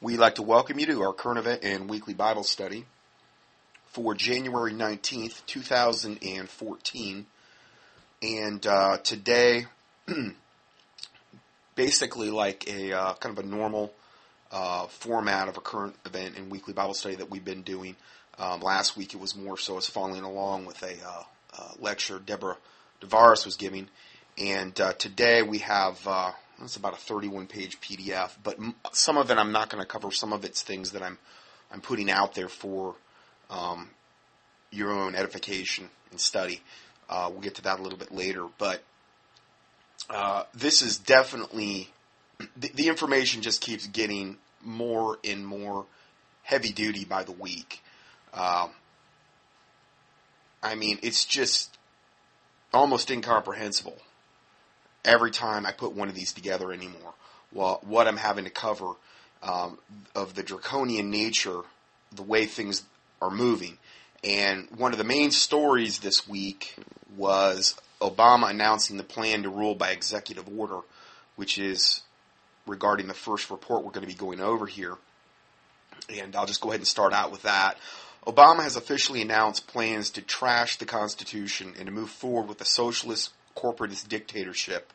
We'd like to welcome you to our current event and weekly Bible study for January 19th, 2014. And today, basically like a kind of a normal format of a current event and weekly Bible study that we've been doing. Last week it was more so as following along with a lecture Deborah DeVaris was giving. And today we have... it's about a 31-page PDF, but some of it I'm not going to cover. Some of it's things that I'm putting out there for your own edification and study. We'll get to that a little bit later, but this is definitely the information just keeps getting more and more heavy duty by the week. I mean, it's just almost incomprehensible every time I put one of these together anymore. Well, what I'm having to cover of the draconian nature, the way things are moving. And one of the main stories this week was Obama announcing the plan to rule by executive order, which is regarding the first report we're going to be going over here. And I'll just go ahead and start out with that. Obama has officially announced plans to trash the Constitution and to move forward with a socialist corporatist dictatorship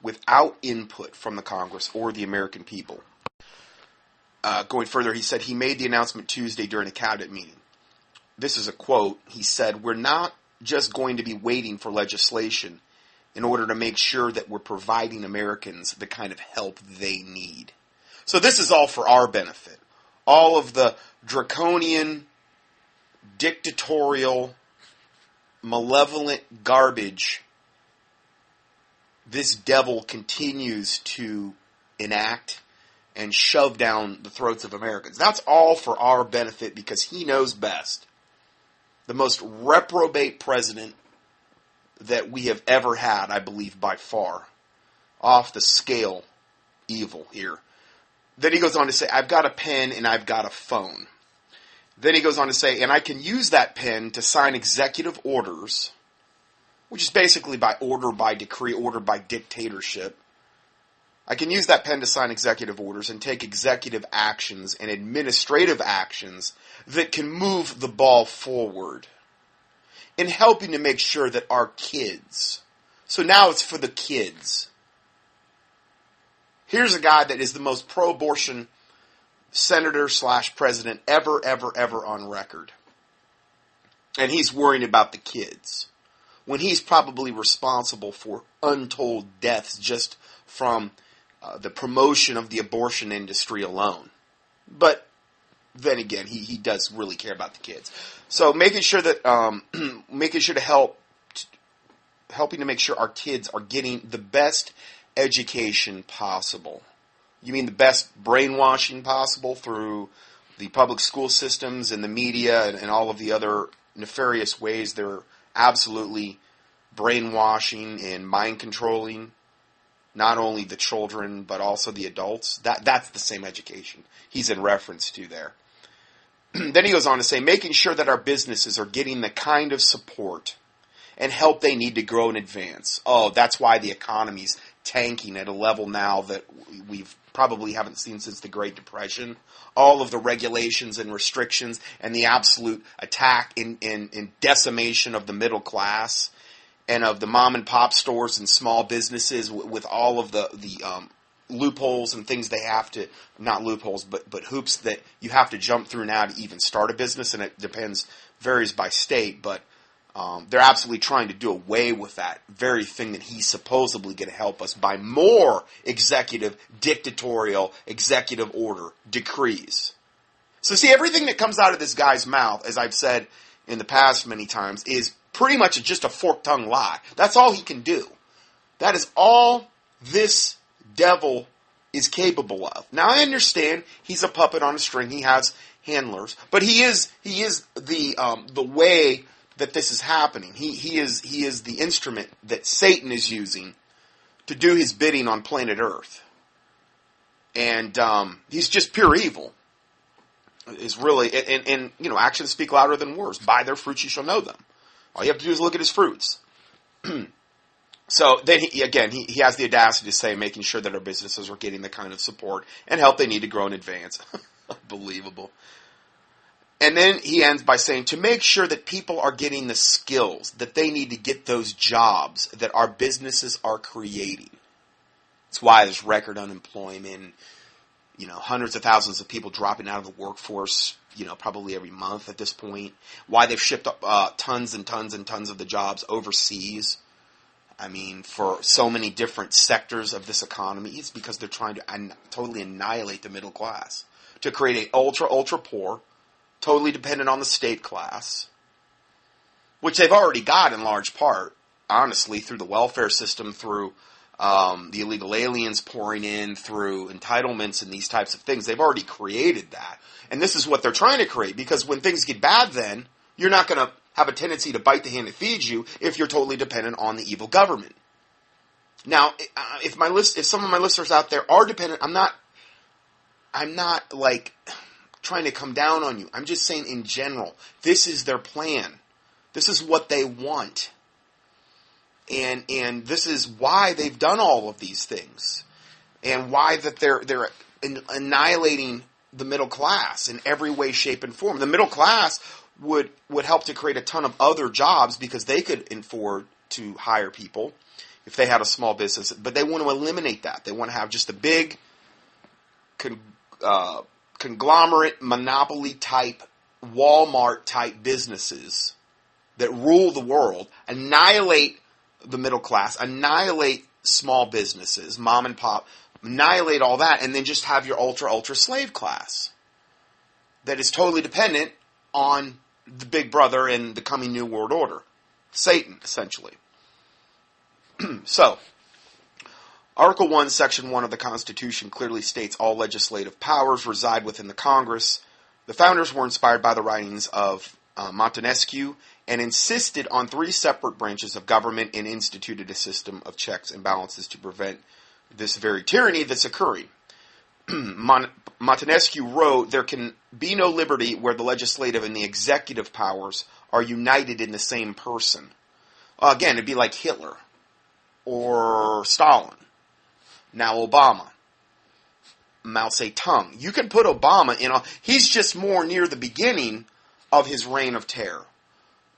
without input from the Congress or the American people. Going further, he said he made the announcement Tuesday during a cabinet meeting. This is a quote. He said, "We're not just going to be waiting for legislation in order to make sure that we're providing Americans the kind of help they need." So this is all for our benefit. All of the draconian, dictatorial, malevolent garbage this devil continues to enact and shove down the throats of Americans. That's all for our benefit because he knows best. The most reprobate president that we have ever had, I believe, by far. Off the scale evil here. Then he goes on to say, "I've got a pen and I've got a phone." Then he goes on to say, "And I can use that pen to sign executive orders," which is basically by order, by decree, order by dictatorship. "I can use that pen to sign executive orders and take executive actions and administrative actions that can move the ball forward in helping to make sure that our kids..." So now it's for the kids. Here's a guy that is the most pro-abortion senator/president ever on record. And he's worrying about the kids, when he's probably responsible for untold deaths just from the promotion of the abortion industry alone. But then again, he does really care about the kids. So making sure that helping to make sure our kids are getting the best education possible. You mean the best brainwashing possible through the public school systems and the media and all of the other nefarious ways they're absolutely brainwashing and mind controlling not only the children but also the adults. That's the same education he's in reference to there. Then he goes on to say, making sure that our businesses are getting the kind of support and help they need to grow and advance. Oh, that's why the economy's tanking at a level now that we've probably haven't seen since the Great Depression. All of the regulations and restrictions and the absolute attack and decimation of the middle class and of the mom and pop stores and small businesses with all of the loopholes and things they have to, not loopholes, but hoops that you have to jump through now to even start a business, and it varies by state, but they're absolutely trying to do away with that very thing that he's supposedly going to help us by more executive, dictatorial, executive order decrees. So see, everything that comes out of this guy's mouth, as I've said in the past many times, is pretty much just a fork-tongued lie. That's all he can do. That is all this devil is capable of. Now I understand he's a puppet on a string. He has handlers, but he is the way that this is happening. He is the instrument that Satan is using to do his bidding on planet Earth. And he's just pure evil. Is really, and actions speak louder than words. By their fruits you shall know them. All you have to do is look at his fruits. So then, he has the audacity to say making sure that our businesses are getting the kind of support and help they need to grow in advance. Unbelievable. And then he ends by saying to make sure that people are getting the skills that they need to get those jobs that our businesses are creating. That's why there's record unemployment, hundreds of thousands of people dropping out of the workforce, probably every month at this point. Why they've shipped tons and tons and tons of the jobs overseas. I mean, for so many different sectors of this economy, it's because they're trying to totally annihilate the middle class. To create an ultra poor, totally dependent on the state class, which they've already got in large part, honestly, through the welfare system, through the illegal aliens pouring in, through entitlements and these types of things. They've already created that. And this is what they're trying to create, because when things get bad then, you're not going to have a tendency to bite the hand that feeds you if you're totally dependent on the evil government. Now, if some of my listeners out there are dependent, I'm not like trying to come down on you. I'm just saying in general, this is their plan. This is what they want. And this is why they've done all of these things. And why that they're annihilating the middle class in every way, shape, and form. The middle class would help to create a ton of other jobs because they could afford to hire people if they had a small business. But they want to eliminate that. They want to have just a big conglomerate, monopoly-type, Walmart-type businesses that rule the world, annihilate the middle class, annihilate small businesses, mom and pop, annihilate all that, and then just have your ultra slave class that is totally dependent on the big brother and the coming new world order. Satan, essentially. So, Article 1, Section 1 of the Constitution clearly states all legislative powers reside within the Congress. The founders were inspired by the writings of Montesquieu and insisted on 3 separate branches of government and instituted a system of checks and balances to prevent this very tyranny that's occurring. Montesquieu wrote, there can be no liberty where the legislative and the executive powers are united in the same person. Again, it'd be like Hitler or Stalin. Now Obama, Mao Zedong. You can put Obama in he's just more near the beginning of his reign of terror.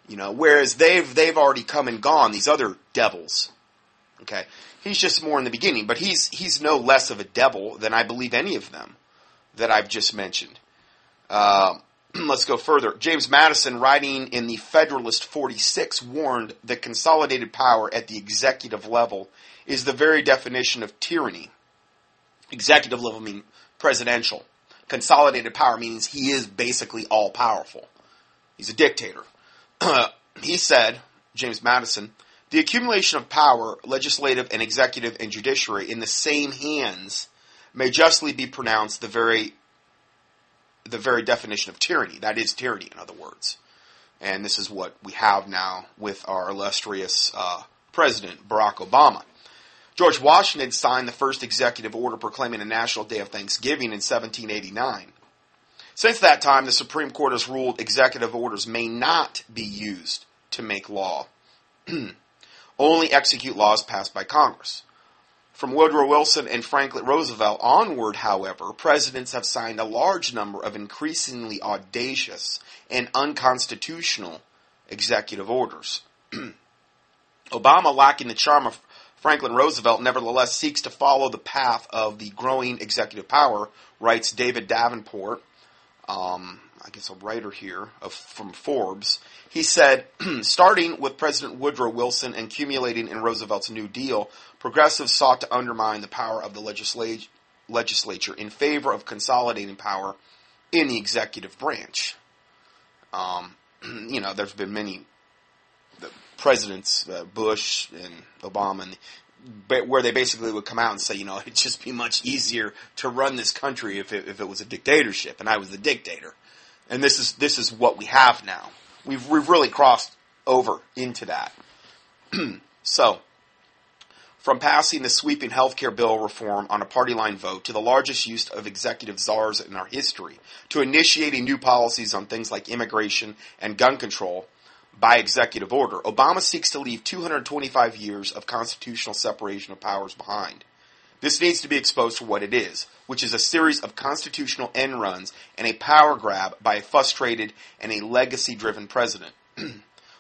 Whereas they've already come and gone, these other devils. Okay. He's just more in the beginning, but he's no less of a devil than I believe any of them that I've just mentioned. Let's go further. James Madison, writing in the Federalist 46, warned that consolidated power at the executive level is the very definition of tyranny. Executive level means presidential. Consolidated power means he is basically all-powerful. He's a dictator. He said, James Madison, the accumulation of power, legislative and executive and judiciary, in the same hands may justly be pronounced the very definition of tyranny. That is tyranny, in other words. And this is what we have now with our illustrious President, Barack Obama. George Washington signed the first executive order proclaiming a national day of Thanksgiving in 1789. Since that time, the Supreme Court has ruled executive orders may not be used to make law. Only execute laws passed by Congress. From Woodrow Wilson and Franklin Roosevelt onward, however, presidents have signed a large number of increasingly audacious and unconstitutional executive orders. Obama, lacking the charm of Franklin Roosevelt, nevertheless seeks to follow the path of the growing executive power, writes David Davenport, I guess a writer here from Forbes. He said, starting with President Woodrow Wilson and culminating in Roosevelt's New Deal, progressives sought to undermine the power of the legislature in favor of consolidating power in the executive branch. There's been many presidents, Bush and Obama, where they basically would come out and say, it'd just be much easier to run this country if it was a dictatorship, and I was the dictator. And this is what we have now. We've really crossed over into that. So, from passing the sweeping healthcare bill reform on a party line vote to the largest use of executive czars in our history, to initiating new policies on things like immigration and gun control, by executive order. Obama seeks to leave 225 years of constitutional separation of powers behind. This needs to be exposed for what it is, which is a series of constitutional end runs and a power grab by a frustrated and a legacy-driven president.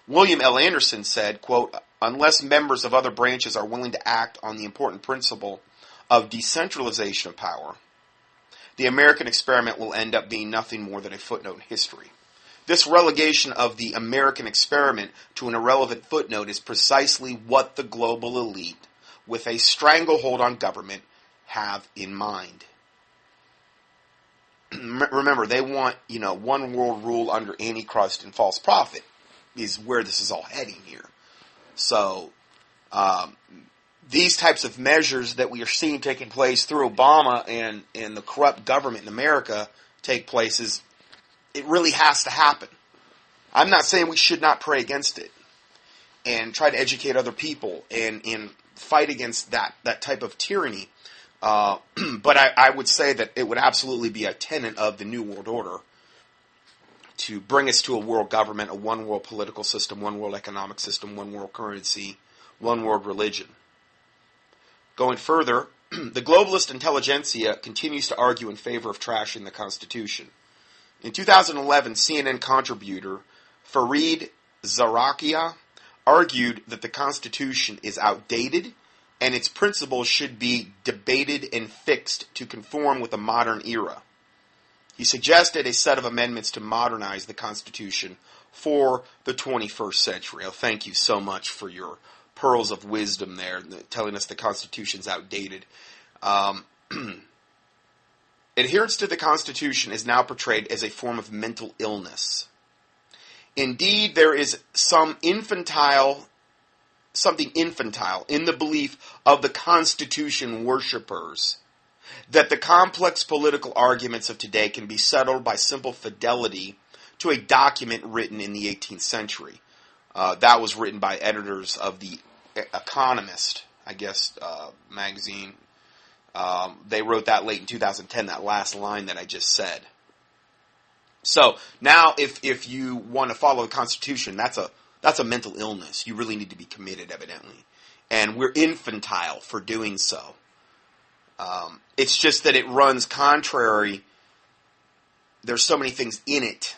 William L. Anderson said, quote, unless members of other branches are willing to act on the important principle of decentralization of power, the American experiment will end up being nothing more than a footnote in history. This relegation of the American experiment to an irrelevant footnote is precisely what the global elite, with a stranglehold on government, have in mind. Remember, they want, one world rule under Antichrist and false prophet is where this is all heading here. So, these types of measures that we are seeing taking place through Obama and the corrupt government in America take place it really has to happen. I'm not saying we should not pray against it and try to educate other people and fight against that type of tyranny. But I would say that it would absolutely be a tenet of the New World Order to bring us to a world government, a one world political system, one world economic system, one world currency, one world religion. Going further, the globalist intelligentsia continues to argue in favor of trashing the Constitution. In 2011, CNN contributor Fareed Zarakia argued that the Constitution is outdated and its principles should be debated and fixed to conform with the modern era. He suggested a set of amendments to modernize the Constitution for the 21st century. Oh, thank you so much for your pearls of wisdom there, telling us the Constitution's outdated. Adherence to the Constitution is now portrayed as a form of mental illness. Indeed, there is something infantile in the belief of the Constitution worshippers that the complex political arguments of today can be settled by simple fidelity to a document written in the 18th century. That was written by editors of the Economist, magazine. They wrote that late in 2010, that last line that I just said. So now if you want to follow the Constitution, that's a mental illness. You really need to be committed, evidently. And we're infantile for doing so. It's just that it runs contrary. There's so many things in it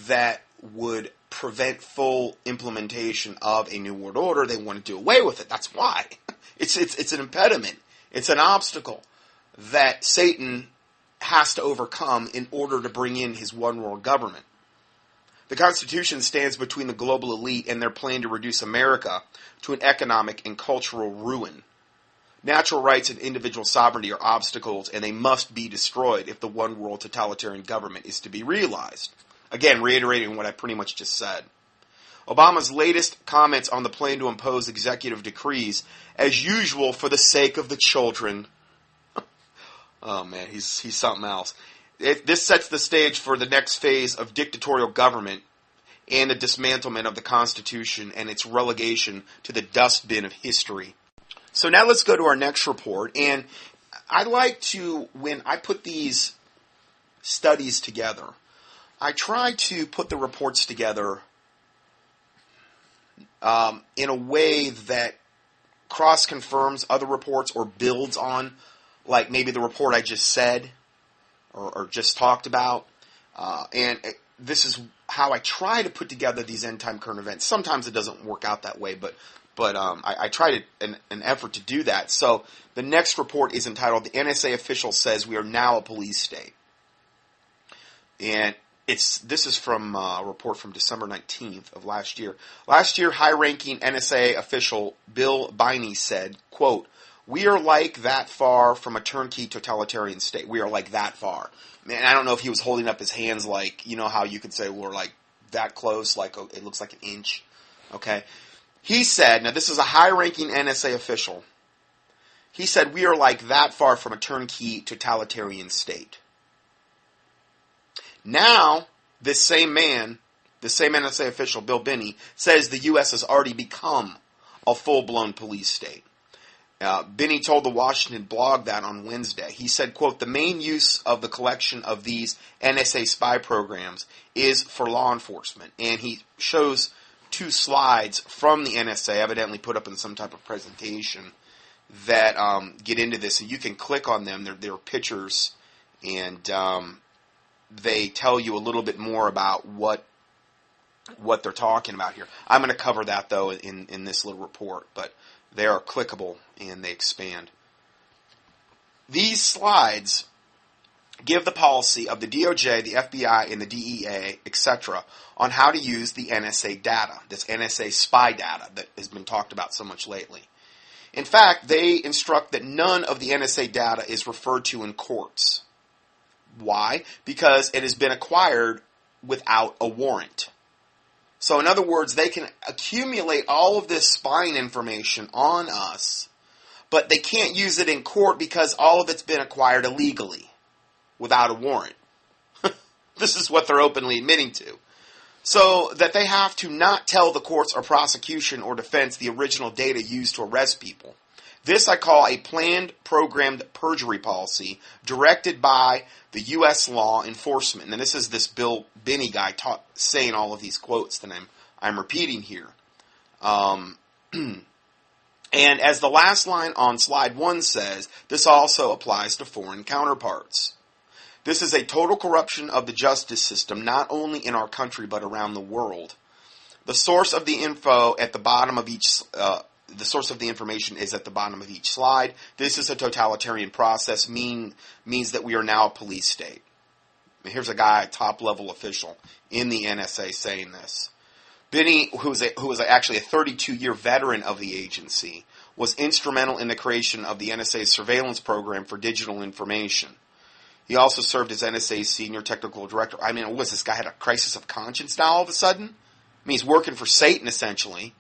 that would prevent full implementation of a New World Order. They want to do away with it. That's why. It's an impediment. It's an obstacle that Satan has to overcome in order to bring in his one world government. The Constitution stands between the global elite and their plan to reduce America to an economic and cultural ruin. Natural rights and individual sovereignty are obstacles, and they must be destroyed if the one world totalitarian government is to be realized. Again, reiterating what I pretty much just said. Obama's latest comments on the plan to impose executive decrees, as usual, for the sake of the children. Oh man, he's something else. This sets the stage for the next phase of dictatorial government and the dismantlement of the Constitution and its relegation to the dustbin of history. So now let's go to our next report. And I like to, when I put these studies together, I try to put the reports together in a way that cross-confirms other reports or builds on, like maybe the report I just said or just talked about. This is how I try to put together these end-time current events. Sometimes it doesn't work out that way, but I tried an effort to do that. So the next report is entitled, "The NSA Official Says We Are Now a Police State." And this is from a report from December 19th of last year. Last year, high-ranking NSA official Bill Biney said, quote, "We are like that far from a turnkey totalitarian state." We are like that far. Man, I don't know if he was holding up his hands like, you know how you could say we're like that close, like it looks like an inch. Okay? He said, now this is a high-ranking NSA official. He said, "We are like that far from a turnkey totalitarian state." Now, this same man, the same NSA official, Bill Binney, says the U.S. has already become a full-blown police state. Binney told the Washington blog that on Wednesday. He said, quote, "The main use of the collection of these NSA spy programs is for law enforcement." And he shows 2 slides from the NSA, evidently put up in some type of presentation, that get into this. And you can click on them. They're pictures, and they tell you a little bit more about what they're talking about here. I'm going to cover that, though, in this little report, but they are clickable and they expand. These slides give the policy of the DOJ, the FBI, and the DEA, etc., on how to use the NSA data, this NSA spy data that has been talked about so much lately. In fact, they instruct that none of the NSA data is referred to in courts. Why? Because it has been acquired without a warrant. So in other words, they can accumulate all of this spying information on us, but they can't use it in court because all of it's been acquired illegally, without a warrant. This is what they're openly admitting to. So that they have to not tell the courts or prosecution or defense the original data used to arrest people. This I call a planned, programmed perjury policy directed by the U.S. law enforcement. And this is this Bill Binney guy saying all of these quotes that I'm repeating here. And as the last line on slide 1 says, this also applies to foreign counterparts. This is a total corruption of the justice system, not only in our country but around the world. The source of the info at the bottom of each the source of the information is at the bottom of each slide. This is a totalitarian process, means that we are now a police state. And here's a guy, a top-level official in the NSA saying this. Binney, who was actually a 32-year veteran of the agency, was instrumental in the creation of the NSA's surveillance program for digital information. He also served as NSA's senior technical director. I mean, was this guy had a crisis of conscience now all of a sudden? I mean, he's working for Satan, essentially.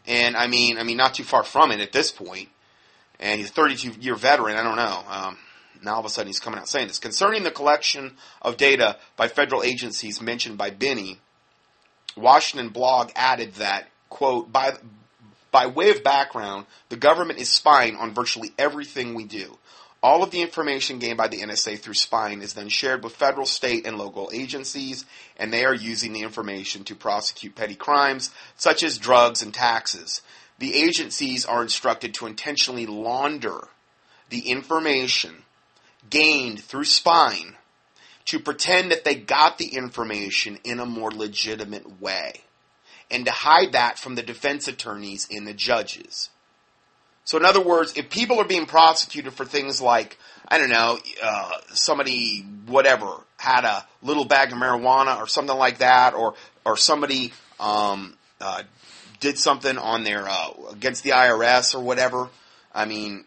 And I mean, not too far from it at this point. And he's a 32-year veteran. I don't know. Now all of a sudden he's coming out saying this. Concerning the collection of data by federal agencies mentioned by Binney, Washington blog added that, quote, by way of background, the government is spying on virtually everything we do. All of the information gained by the NSA through spying is then shared with federal, state, and local agencies, and they are using the information to prosecute petty crimes such as drugs and taxes. The agencies are instructed to intentionally launder the information gained through spying to pretend that they got the information in a more legitimate way, and to hide that from the defense attorneys and the judges. So in other words, if people are being prosecuted for things like, I don't know, somebody, whatever, had a little bag of marijuana or something like that, or somebody did something on their against the IRS or whatever, I mean,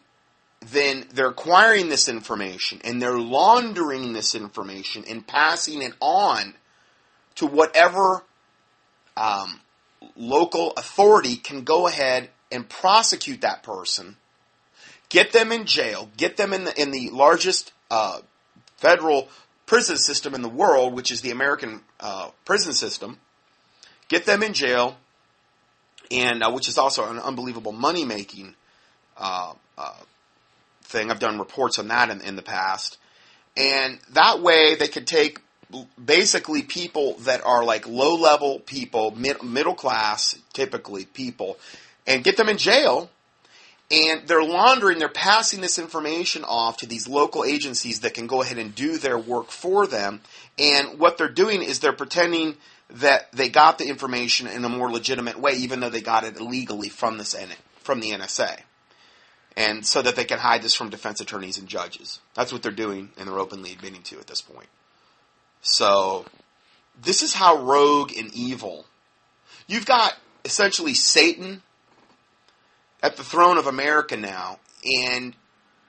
then they're acquiring this information and they're laundering this information and passing it on to whatever local authority can go ahead and prosecute that person, get them in jail, get them in the largest federal prison system in the world, which is the American prison system, get them in jail, and which is also an unbelievable money-making thing. I've done reports on that in the past. And that way they could take basically people that are like low-level people, middle class, typically people, and get them in jail, and they're laundering, they're passing this information off to these local agencies that can go ahead and do their work for them, and what they're doing is they're pretending that they got the information in a more legitimate way, even though they got it illegally from the NSA, and so that they can hide this from defense attorneys and judges. That's what they're doing, and they're openly admitting to at this point. So, this is how rogue and evil. You've got, essentially, Satan at the throne of America now, and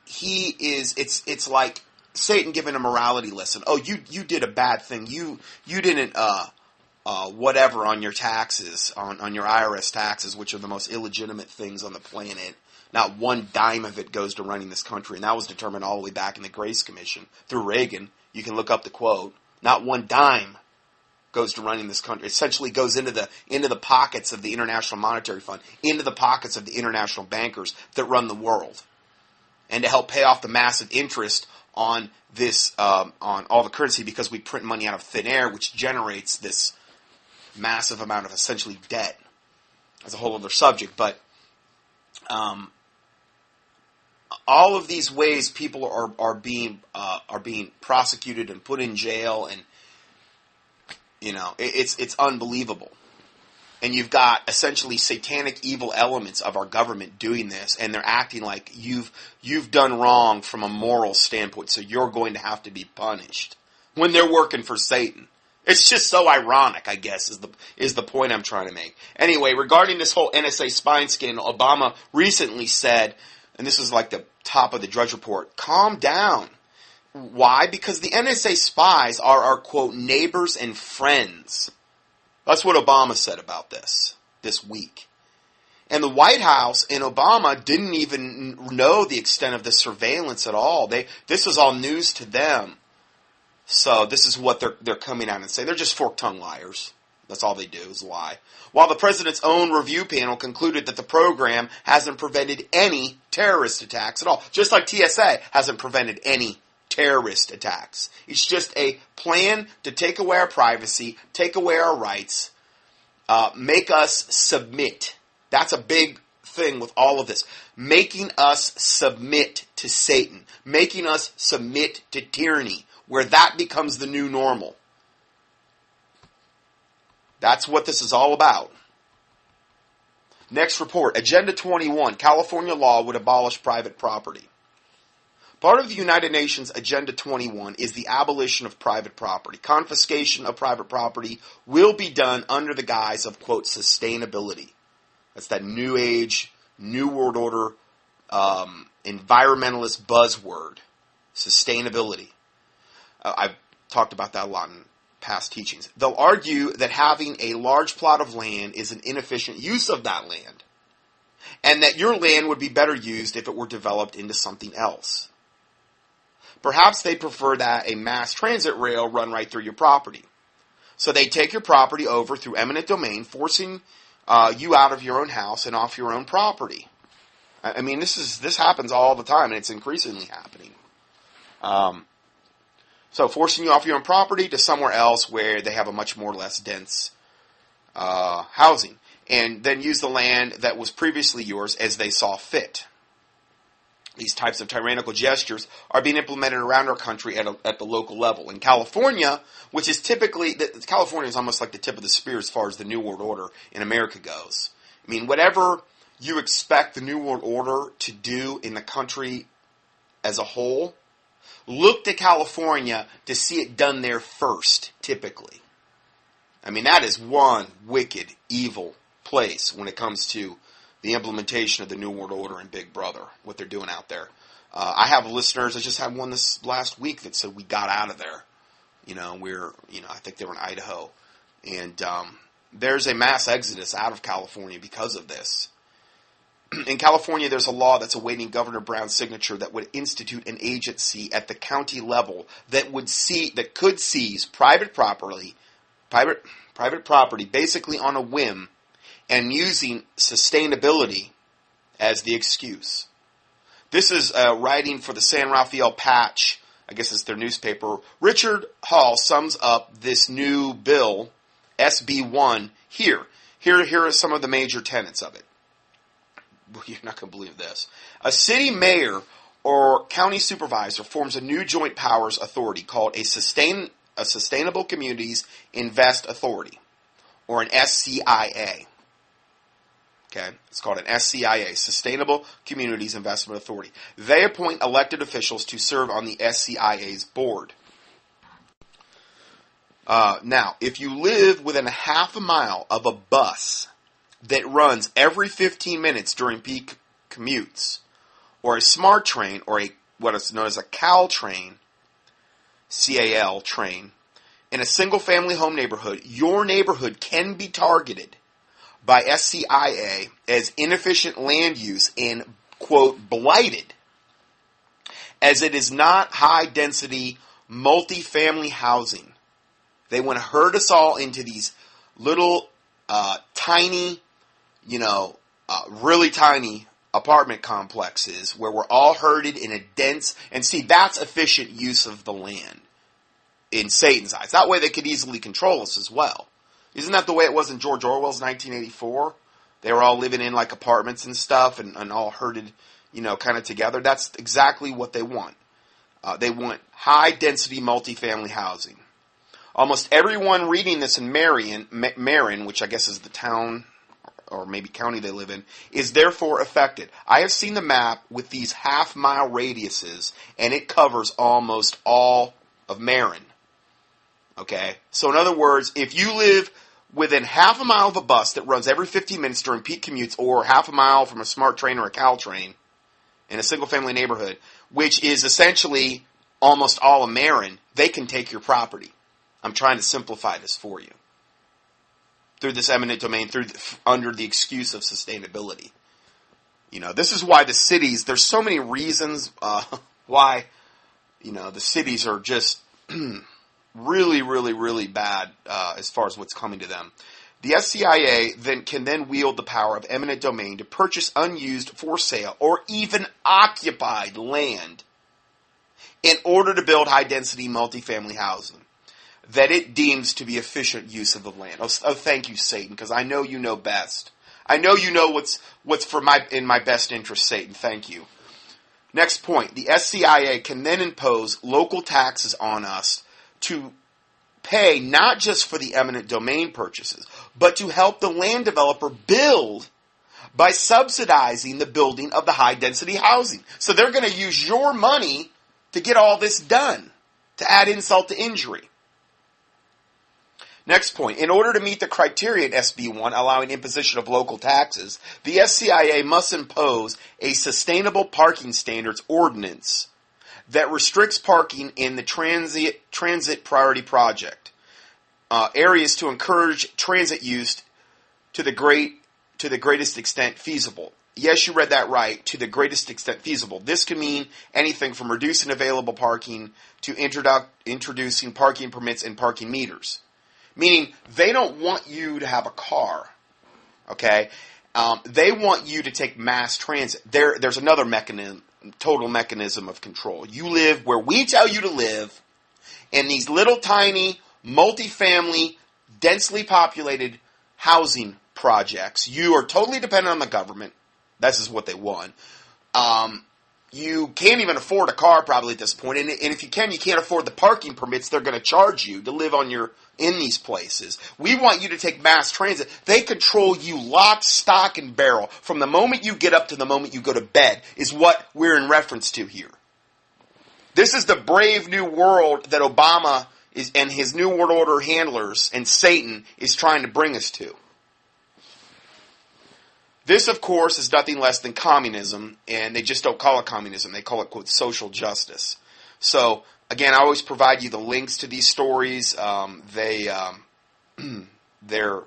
he is, it's like Satan giving a morality lesson. Oh, you did a bad thing. You didn't, whatever on your taxes, on your IRS taxes, which are the most illegitimate things on the planet. Not one dime of it goes to running this country, and that was determined all the way back in the Grace Commission through Reagan. You can look up the quote. Not one dime goes to running this country. Essentially goes into the pockets of the International Monetary Fund, into the pockets of the international bankers that run the world, and to help pay off the massive interest on this on all the currency, because we print money out of thin air, which generates this massive amount of essentially debt. That's a whole other subject, but all of these ways people are being prosecuted and put in jail, and it's unbelievable. And you've got essentially satanic evil elements of our government doing this, and they're acting like you've done wrong from a moral standpoint, so you're going to have to be punished when they're working for Satan. It's just so ironic, I guess, is the point I'm trying to make. Anyway, regarding this whole NSA spying scandal, Obama recently said, and this was like the top of the Drudge Report, calm down. Why? Because the NSA spies are our, quote, neighbors and friends. That's what Obama said about this week. And the White House and Obama didn't even know the extent of the surveillance at all. This was all news to them. So this is what they're coming out and saying. They're just fork-tongued liars. That's all they do is lie. While the president's own review panel concluded that the program hasn't prevented any terrorist attacks at all. Just like TSA hasn't prevented any terrorist attacks. It's just a plan to take away our privacy, take away our rights, make us submit. That's a big thing with all of this. Making us submit to Satan. Making us submit to tyranny, where that becomes the new normal. That's what this is all about. Next report, Agenda 21, California law would abolish private property. Part of the United Nations Agenda 21 is the abolition of private property. Confiscation of private property will be done under the guise of, quote, sustainability. That's that new age, new world order, environmentalist buzzword. Sustainability. I've talked about that a lot in past teachings. They'll argue that having a large plot of land is an inefficient use of that land, and that your land would be better used if it were developed into something else. Perhaps they prefer that a mass transit rail run right through your property. So they take your property over through eminent domain, forcing you out of your own house and off your own property. I mean, this happens all the time, and it's increasingly happening. So forcing you off your own property to somewhere else where they have a much more less dense housing, and then use the land that was previously yours as they saw fit. These types of tyrannical gestures are being implemented around our country at the local level. In California, which is typically, California is almost like the tip of the spear as far as the New World Order in America goes. I mean, whatever you expect the New World Order to do in the country as a whole, look to California to see it done there first, typically. I mean, that is one wicked, evil place when it comes to the implementation of the New World Order and Big Brother, what they're doing out there. I have listeners, I just had one this last week that said we got out of there. I think they were in Idaho. And there's a mass exodus out of California because of this. In California, there's a law that's awaiting Governor Brown's signature that would institute an agency at the county level that could seize private property basically on a whim, and using sustainability as the excuse. This is writing for the San Rafael Patch, I guess it's their newspaper. Richard Hall sums up this new bill, SB 1, here. Here are some of the major tenets of it. You're not going to believe this. A city mayor or county supervisor forms a new joint powers authority called a Sustainable Communities Invest Authority, or an SCIA. Okay, it's called an SCIA, Sustainable Communities Investment Authority. They appoint elected officials to serve on the SCIA's board. Now, if you live within a half a mile of a bus that runs every 15 minutes during peak commutes, or a smart train, or what is known as a Caltrain, CAL train, in a single-family home neighborhood, your neighborhood can be targeted by SCIA as inefficient land use and, quote, blighted, as it is not high-density multifamily housing, They want to herd us all into these little tiny, really tiny apartment complexes where we're all herded in a dense, and see, that's efficient use of the land in Satan's eyes. That way they could easily control us as well. Isn't that the way it was in George Orwell's 1984? They were all living in like apartments and stuff and all herded, kind of together. That's exactly what they want. They want high density multifamily housing. Almost everyone reading this in Marin, which I guess is the town or maybe county they live in, is therefore affected. I have seen the map with these half-mile radiuses, and it covers almost all of Marin. Okay? So in other words, if you live within half a mile of a bus that runs every 15 minutes during peak commutes, or half a mile from a smart train or a Caltrain in a single-family neighborhood, which is essentially almost all of Marin, they can take your property. I'm trying to simplify this for you through this eminent domain, under the excuse of sustainability. This is why the cities, there's so many reasons why, the cities are just really, really, really bad as far as what's coming to them. The SCIA can wield the power of eminent domain to purchase unused, for sale, or even occupied land in order to build high-density multifamily housing that it deems to be efficient use of the land. Oh, thank you, Satan, because I know you know best. I know you know what's in my best interest, Satan. Thank you. Next point. The SCIA can then impose local taxes on us to pay not just for the eminent domain purchases, but to help the land developer build by subsidizing the building of the high-density housing. So they're going to use your money to get all this done, to add insult to injury. Next point. In order to meet the criteria in SB 1 allowing imposition of local taxes, the SCIA must impose a sustainable parking standards ordinance that restricts parking in the transit priority project areas to encourage transit use to the greatest extent feasible. Yes, you read that right, to the greatest extent feasible. This can mean anything from reducing available parking to introducing parking permits and parking meters. Meaning, they don't want you to have a car, okay? They want you to take mass transit. There's another total mechanism of control. You live where we tell you to live, in these little tiny, multifamily, densely populated housing projects. You are totally dependent on the government. This is what they want. You can't even afford a car probably at this point, and if you can, you can't afford the parking permits they're going to charge you to live in these places. We want you to take mass transit. They control you lock, stock, and barrel from the moment you get up to the moment you go to bed is what we're in reference to here. This is the brave new world that Obama and his New World Order handlers and Satan is trying to bring us to. This, of course, is nothing less than communism, and they just don't call it communism. They call it, quote, social justice. So, again, I always provide you the links to these stories. They're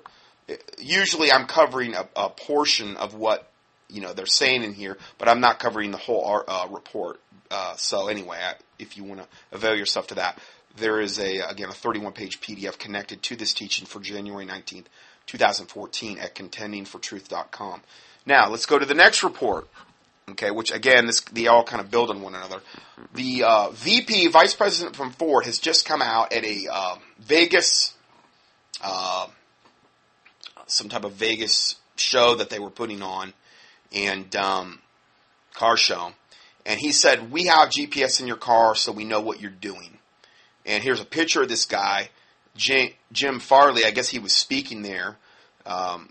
usually I'm covering a portion of what they're saying in here, but I'm not covering the whole report. So anyway, if you want to avail yourself to that, there is a 31-page PDF connected to this teaching for January 19th, 2014 at contendingfortruth.com. Now, let's go to the next report, okay, which, again, they all kind of build on one another. The vice president from Ford, has just come out at a Vegas, some type of Vegas show that they were putting on, and car show. And he said, we have GPS in your car so we know what you're doing. And here's a picture of this guy, Jim Farley. I guess he was speaking there.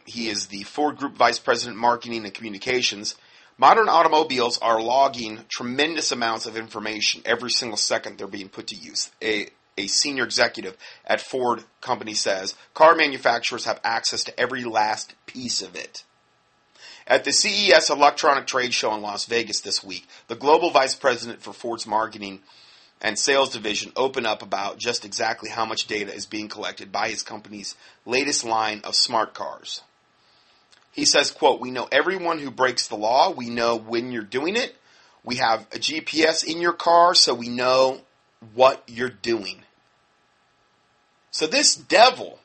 He is the Ford Group Vice President, Marketing and Communications. Modern automobiles are logging tremendous amounts of information every single second they're being put to use. A senior executive at Ford Company says, car manufacturers have access to every last piece of it. At the CES Electronic Trade Show in Las Vegas this week, the global vice president for Ford's marketing and sales division opened up about just exactly how much data is being collected by his company's latest line of smart cars. He says, quote, we know everyone who breaks the law. We know when you're doing it. We have a GPS in your car, so we know what you're doing. So this devil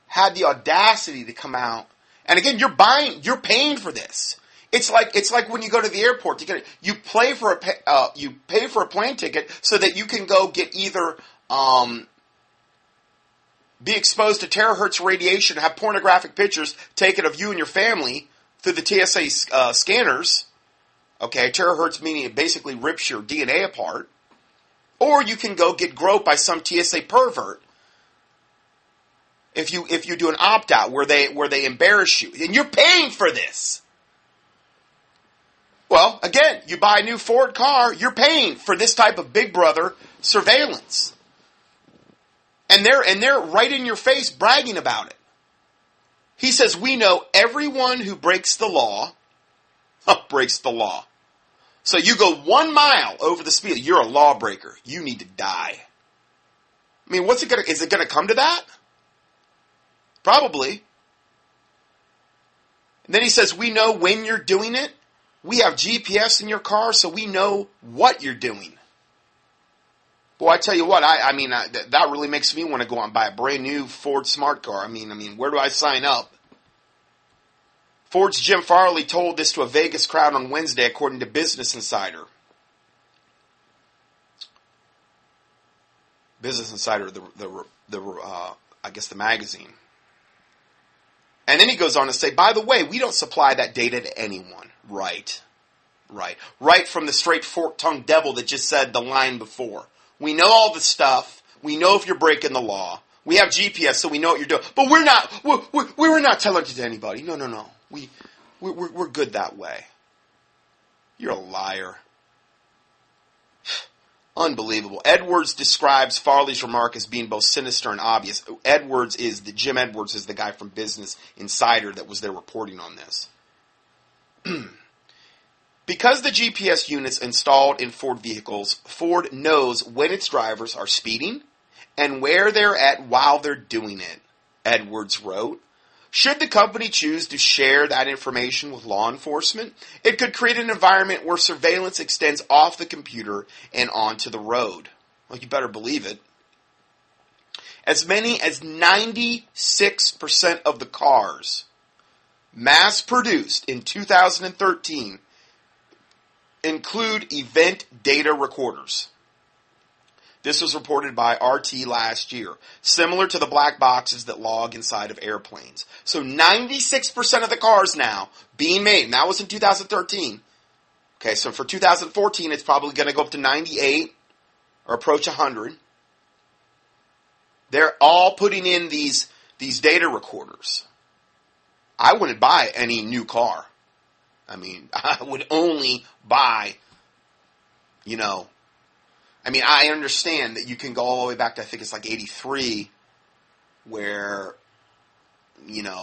had the audacity to come out, and again, you're paying for this. It's like when you go to the airport to you pay for a plane ticket so that you can go get either be exposed to terahertz radiation, have pornographic pictures taken of you and your family through the TSA scanners. Okay, terahertz meaning it basically rips your DNA apart. Or you can go get groped by some TSA pervert if you do an opt-out where they embarrass you. And you're paying for this. Well, again, you buy a new Ford car, you're paying for this type of Big Brother surveillance. And they're right in your face bragging about it. He says, we know everyone who breaks the law breaks the law. So you go 1 mile over the speed, you're a lawbreaker. You need to die. I mean, is it gonna come to that? Probably. And then he says, we know when you're doing it. We have GPS in your car, so we know what you're doing. Boy, I tell you what, that really makes me want to go out and buy a brand new Ford Smart Car. I mean, where do I sign up? Ford's Jim Farley told this to a Vegas crowd on Wednesday, according to Business Insider. Business Insider, I guess the magazine. And then he goes on to say, by the way, we don't supply that data to anyone. Right from the straight fork-tongued devil that just said the line before. We know all the stuff. We know if you're breaking the law. We have GPS, so we know what you're doing. But we're not telling it to anybody. No. We're good that way. You're a liar. Unbelievable. Edwards describes Farley's remark as being both sinister and obvious. Jim Edwards is the guy from Business Insider that was there reporting on this. Because the GPS units installed in Ford vehicles, Ford knows when its drivers are speeding and where they're at while they're doing it, Edwards wrote. Should the company choose to share that information with law enforcement, it could create an environment where surveillance extends off the computer and onto the road. Well, you better believe it. As many as 96% of the cars mass-produced in 2013 include event data recorders. This was reported by RT last year, similar to the black boxes that log inside of airplanes. So 96% of the cars now being made, and that was in 2013. Okay, so for 2014, it's probably going to go up to 98 or approach 100. They're all putting in these data recorders. I wouldn't buy any new car. I mean, I would only buy, I understand that you can go all the way back to, I think it's like 83, where,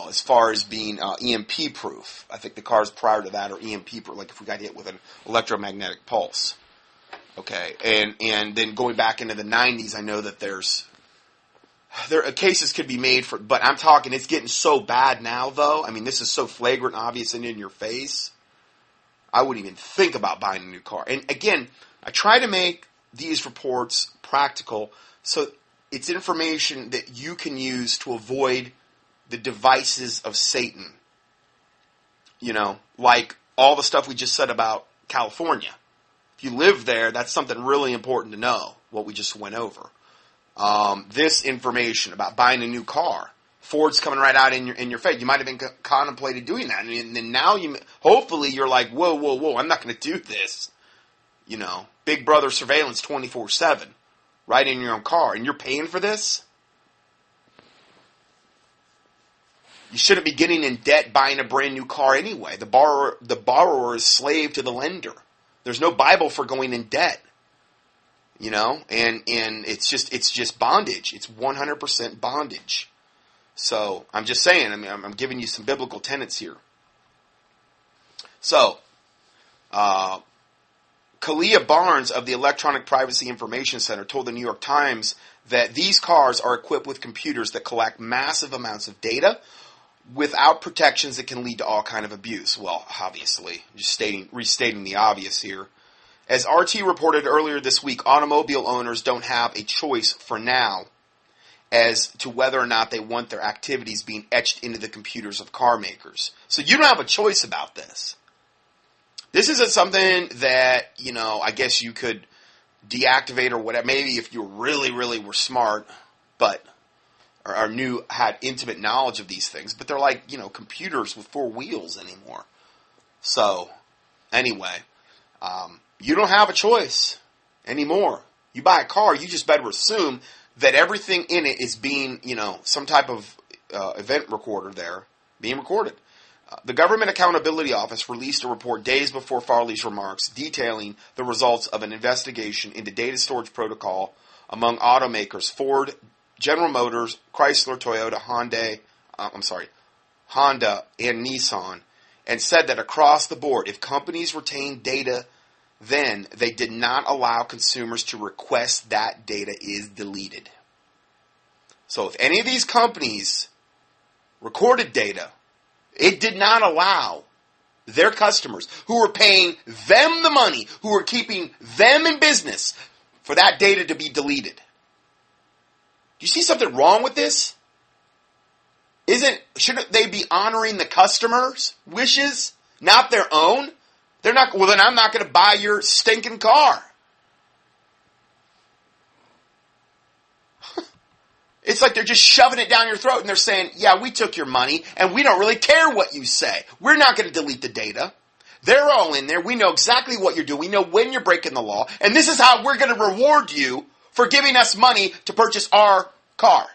as far as being EMP proof, I think the cars prior to that are EMP proof, like if we got hit with an electromagnetic pulse. Okay, and then going back into the 90s, I know that cases could be made for, but I'm talking, it's getting so bad now, though. I mean, this is so flagrant, obvious, and in your face. I wouldn't even think about buying a new car. And again, I try to make these reports practical so it's information that you can use to avoid the devices of Satan. Like all the stuff we just said about California. If you live there, that's something really important to know, what we just went over. This information about buying a new car. Ford's coming right out in your face. You might have been contemplated doing that, and then now hopefully you're like, whoa, I'm not going to do this. Big Brother surveillance 24/7, right in your own car, and you're paying for this. You shouldn't be getting in debt buying a brand new car anyway. The borrower is slave to the lender. There's no Bible for going in debt. And it's just bondage. It's 100% bondage. So I'm just saying. I'm giving you some biblical tenets here. So, Kalia Barnes of the Electronic Privacy Information Center told the New York Times that these cars are equipped with computers that collect massive amounts of data without protections that can lead to all kind of abuse. Well, obviously, just restating the obvious here. As RT reported earlier this week, automobile owners don't have a choice for now. as to whether or not they want their activities being etched into the computers of car makers. So you don't have a choice about this. This isn't something that, I guess you could deactivate or whatever. Maybe if you really, really were smart, but or had intimate knowledge of these things. But they're like, computers with 4 wheels anymore. So, anyway, you don't have a choice anymore. You buy a car, you just better assume that everything in it is being, some type of event recorder there, being recorded. The Government Accountability Office released a report days before Farley's remarks detailing the results of an investigation into data storage protocol among automakers Ford, General Motors, Chrysler, Toyota, Honda, and Nissan, and said that across the board, if companies retained data then, they did not allow consumers to request that data is deleted. So if any of these companies recorded data, it did not allow their customers who were paying them the money, who were keeping them in business, for that data to be deleted. Do you see something wrong with this? Shouldn't they be honoring the customer's wishes, not their own? They're not, well then I'm not going to buy your stinking car. It's like they're just shoving it down your throat and they're saying, yeah, we took your money and we don't really care what you say. We're not going to delete the data. They're all in there. We know exactly what you're doing. We know when you're breaking the law. And this is how we're going to reward you for giving us money to purchase our car.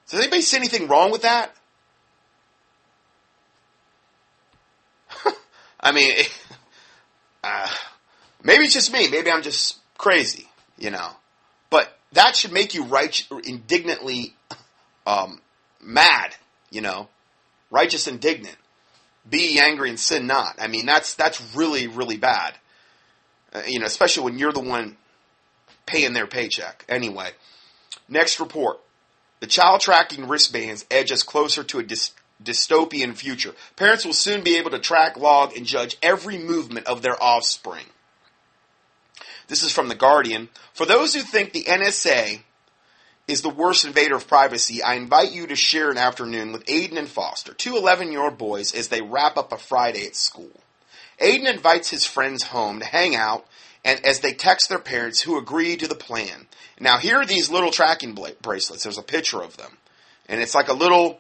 Does anybody see anything wrong with that? I mean, maybe it's just me. Maybe I'm just crazy, But that should make you indignantly mad, righteous indignant. Be ye angry and sin not. I mean, that's really, really bad. Especially when you're the one paying their paycheck. Anyway, next report. The child tracking wristbands edge us closer to a dystopian future. Parents will soon be able to track, log, and judge every movement of their offspring. This is from The Guardian. For those who think the NSA is the worst invader of privacy, I invite you to share an afternoon with Aiden and Foster, 2 11-year-old boys, as they wrap up a Friday at school. Aiden invites his friends home to hang out, and as they text their parents, who agree to the plan. Now, here are these little tracking bracelets. There's a picture of them. And it's like a little,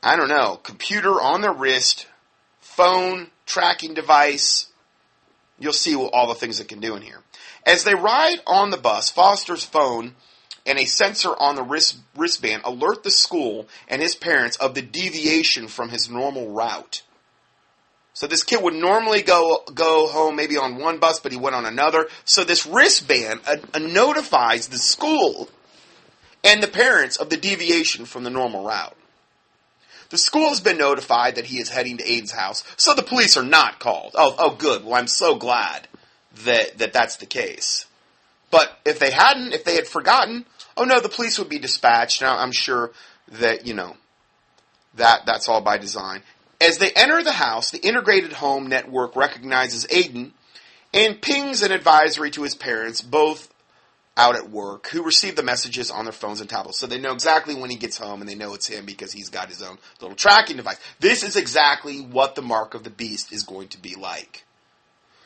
computer on their wrist, phone, tracking device. You'll see all the things it can do in here. As they ride on the bus, Foster's phone and a sensor on the wristband alert the school and his parents of the deviation from his normal route. So this kid would normally go home maybe on one bus, but he went on another. So this wristband notifies the school and the parents of the deviation from the normal route. The school has been notified that he is heading to Aiden's house, so the police are not called. Oh, good. Well, I'm so glad that that's the case. But if they had forgotten, oh no, the police would be dispatched. Now, I'm sure that, that's all by design. As they enter the house, the integrated home network recognizes Aiden and pings an advisory to his parents, both out at work, who receive the messages on their phones and tablets. So they know exactly when he gets home, and they know it's him because he's got his own little tracking device. This is exactly what the mark of the beast is going to be like.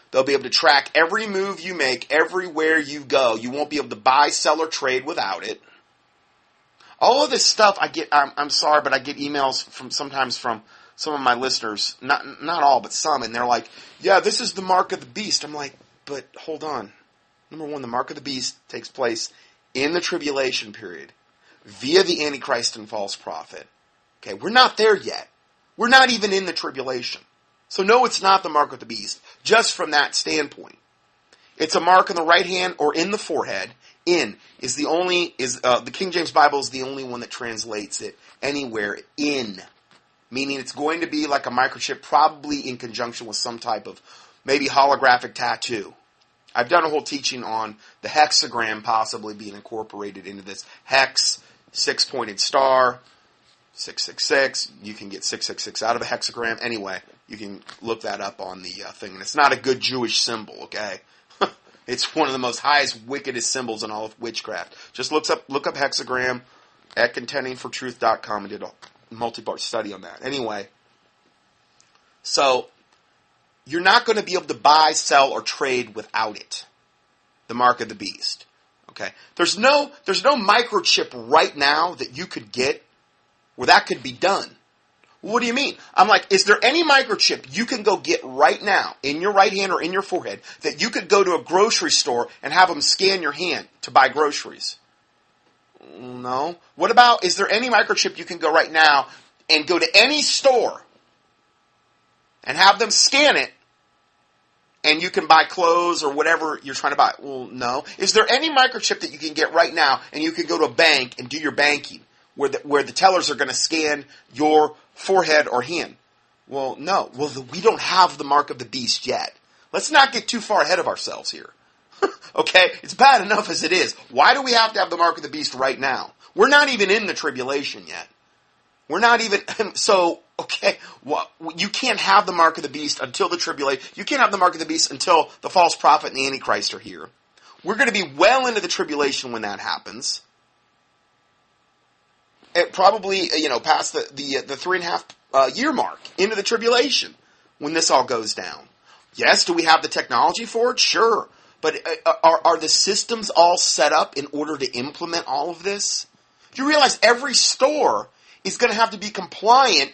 They'll be able to track every move you make, everywhere you go. You won't be able to buy, sell, or trade without it. All of this stuff I'm sorry, but I get emails sometimes from some of my listeners, not all, but some, and they're like, yeah, this is the mark of the beast. I'm like, but hold on. Number one, the mark of the beast takes place in the tribulation period via the Antichrist and false prophet. Okay, we're not there yet. We're not even in the tribulation. So no, it's not the mark of the beast, just from that standpoint. It's a mark on the right hand or in the forehead. The King James Bible is the only one that translates it anywhere in. Meaning it's going to be like a microchip, probably in conjunction with some type of maybe holographic tattoo. I've done a whole teaching on the hexagram possibly being incorporated into this. Hex, 6-pointed star, 666. You can get 666 out of a hexagram. Anyway, you can look that up on the thing. And it's not a good Jewish symbol, okay? It's one of the most highest, wickedest symbols in all of witchcraft. Just look up hexagram at contendingfortruth.com and did a multi-part study on that. Anyway, so you're not going to be able to buy, sell, or trade without it. The mark of the beast. Okay? There's no microchip right now that you could get where that could be done. What do you mean? I'm like, is there any microchip you can go get right now in your right hand or in your forehead that you could go to a grocery store and have them scan your hand to buy groceries? No. What about, is there any microchip you can go right now and go to any store and have them scan it and you can buy clothes or whatever you're trying to buy? Well, no. Is there any microchip that you can get right now and you can go to a bank and do your banking where the tellers are going to scan your forehead or hand? Well, no. Well, we don't have the mark of the beast yet. Let's not get too far ahead of ourselves here. Okay? It's bad enough as it is. Why do we have to have the mark of the beast right now? We're not even in the tribulation yet. We're not even, so, okay, well, you can't have the mark of the beast until the tribulation. You can't have the mark of the beast until the false prophet and the Antichrist are here. We're going to be well into the tribulation when that happens. It probably, past the 3.5 year mark into the tribulation when this all goes down. Yes, do we have the technology for it? Sure. But are the systems all set up in order to implement all of this? Do you realize every store is going to have to be compliant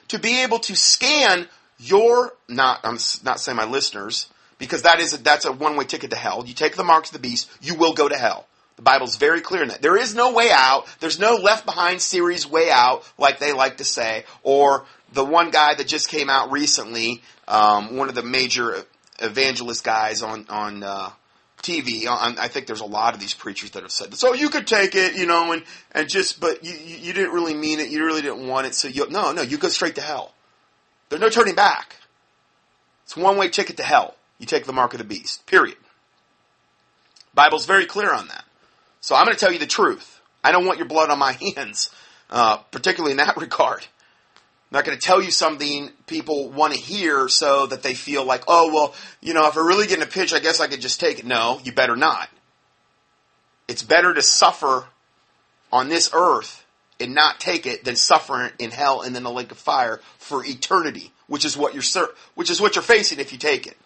to be able to scan I'm not saying my listeners, because that's a one-way ticket to hell. You take the marks of the beast, you will go to hell. The Bible's very clear in that. There is no way out. There's no Left Behind series way out, like they like to say, or the one guy that just came out recently, one of the major evangelist guys on TV. I think there's a lot of these preachers that have said this. So you could take it, but you didn't really mean it. You really didn't want it. So you go straight to hell. There's no turning back. It's a one-way ticket to hell. You take the mark of the beast. Period. Bible's very clear on that. So I'm going to tell you the truth. I don't want your blood on my hands, particularly in that regard. I'm not going to tell you something people want to hear so that they feel like, oh, well, if we're really getting a pitch, I guess I could just take it. No, you better not. It's better to suffer on this earth and not take it than suffer in hell and in the lake of fire for eternity, which is what you're facing if you take it.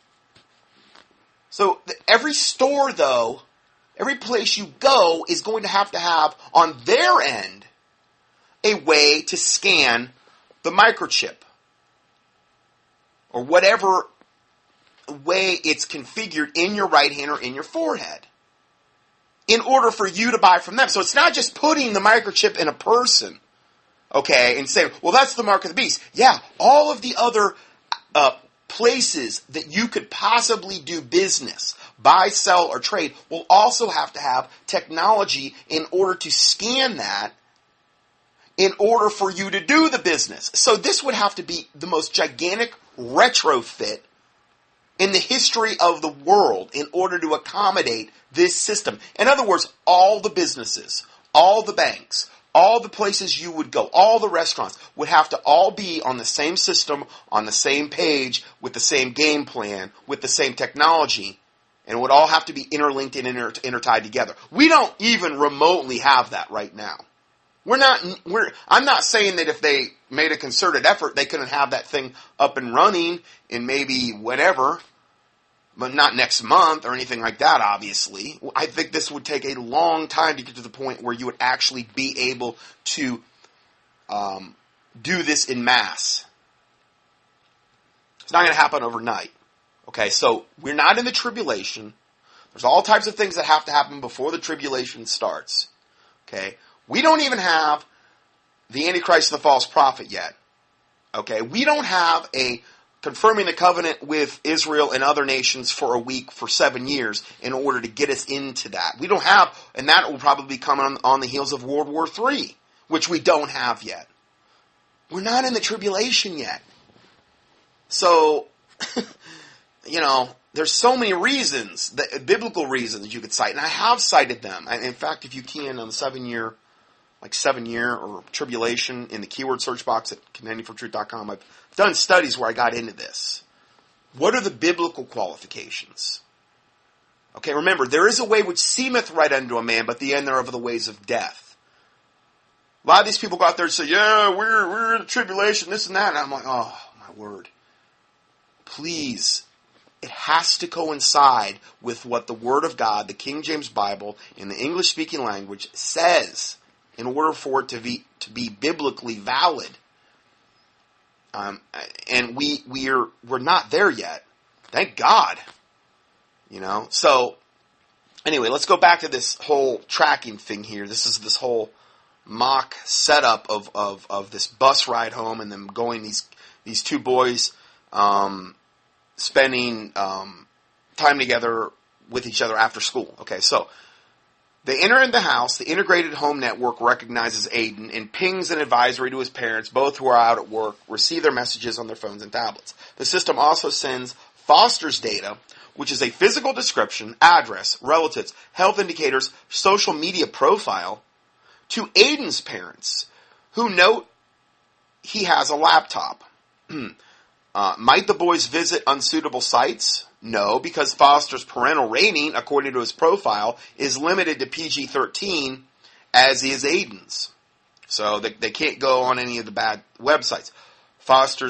So every store, though, every place you go is going to have on their end a way to scan the microchip, or whatever way it's configured in your right hand or in your forehead, in order for you to buy from them. So it's not just putting the microchip in a person, okay, and saying, well, that's the mark of the beast. Yeah, all of the other places that you could possibly do business, buy, sell, or trade, will also have to have technology in order to scan that in order for you to do the business. So this would have to be the most gigantic retrofit in the history of the world in order to accommodate this system. In other words, all the businesses, all the banks, all the places you would go, all the restaurants would have to all be on the same system, on the same page, with the same game plan, with the same technology, and it would all have to be interlinked and intertied together. We don't even remotely have that right now. I'm not saying that if they made a concerted effort, they couldn't have that thing up and running in maybe whatever, but not next month or anything like that, obviously. I think this would take a long time to get to the point where you would actually be able to do this in mass. It's not going to happen overnight. Okay, so we're not in the tribulation. There's all types of things that have to happen before the tribulation starts. Okay, we don't even have the Antichrist and the false prophet yet. Okay, we don't have a confirming the covenant with Israel and other nations for a week for 7 years in order to get us into that. We don't have, and that will probably come on the heels of World War III, which we don't have yet. We're not in the tribulation yet. So, there's so many reasons, biblical reasons you could cite, and I have cited them. And in fact, if you can, on the 7 year or tribulation in the keyword search box at contendingfortruth.com, I've done studies where I got into this. What are the biblical qualifications? Okay, remember, there is a way which seemeth right unto a man, but the end thereof are the ways of death. A lot of these people go out there and say, yeah, we're in a tribulation, this and that. And I'm like, oh, my word. Please, it has to coincide with what the Word of God, the King James Bible, in the English-speaking language, says in order for it to be biblically valid. And we're not there yet. Thank God. So anyway, let's go back to this whole tracking thing here. This is this whole mock setup of this bus ride home and them going, these two boys spending time together with each other after school. Okay, so they enter in the house. The integrated home network recognizes Aiden and pings an advisory to his parents, both who are out at work, receive their messages on their phones and tablets. The system also sends Foster's data, which is a physical description, address, relatives, health indicators, social media profile, to Aiden's parents, who note he has a laptop. Might the boys visit unsuitable sites? No, because Foster's parental rating, according to his profile, is limited to PG-13, as is Aiden's. So they can't go on any of the bad websites. Foster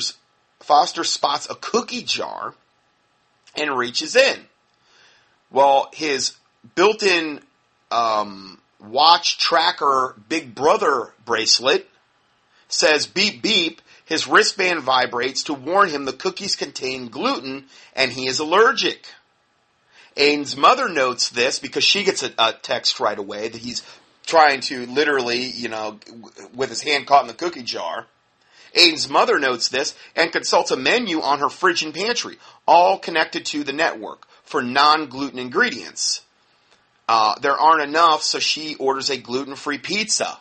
spots a cookie jar and reaches in. Well, his built-in watch tracker Big Brother bracelet says beep beep. His wristband vibrates to warn him the cookies contain gluten and he is allergic. Aiden's mother notes this because she gets a text right away that he's trying to literally, with his hand caught in the cookie jar. Aiden's mother notes this and consults a menu on her fridge and pantry, all connected to the network, for non-gluten ingredients. There aren't enough, so she orders a gluten-free pizza.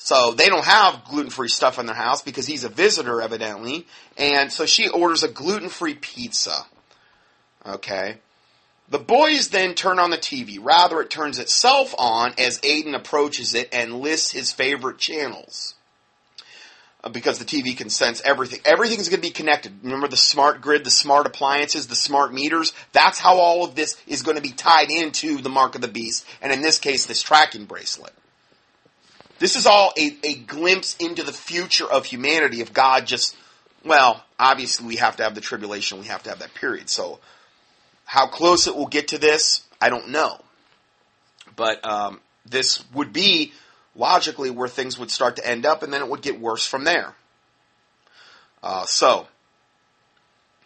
So they don't have gluten-free stuff in their house because he's a visitor, evidently. And so she orders a gluten-free pizza. Okay. The boys then turn on the TV. Rather, it turns itself on as Aiden approaches it and lists his favorite channels. Because the TV can sense everything. Everything's going to be connected. Remember the smart grid, the smart appliances, the smart meters? That's how all of this is going to be tied into the mark of the beast. And in this case, this tracking bracelet. This is all a glimpse into the future of humanity if God just, obviously we have to have the tribulation, we have to have that period. So how close it will get to this, I don't know. But this would be logically where things would start to end up, and then it would get worse from there. So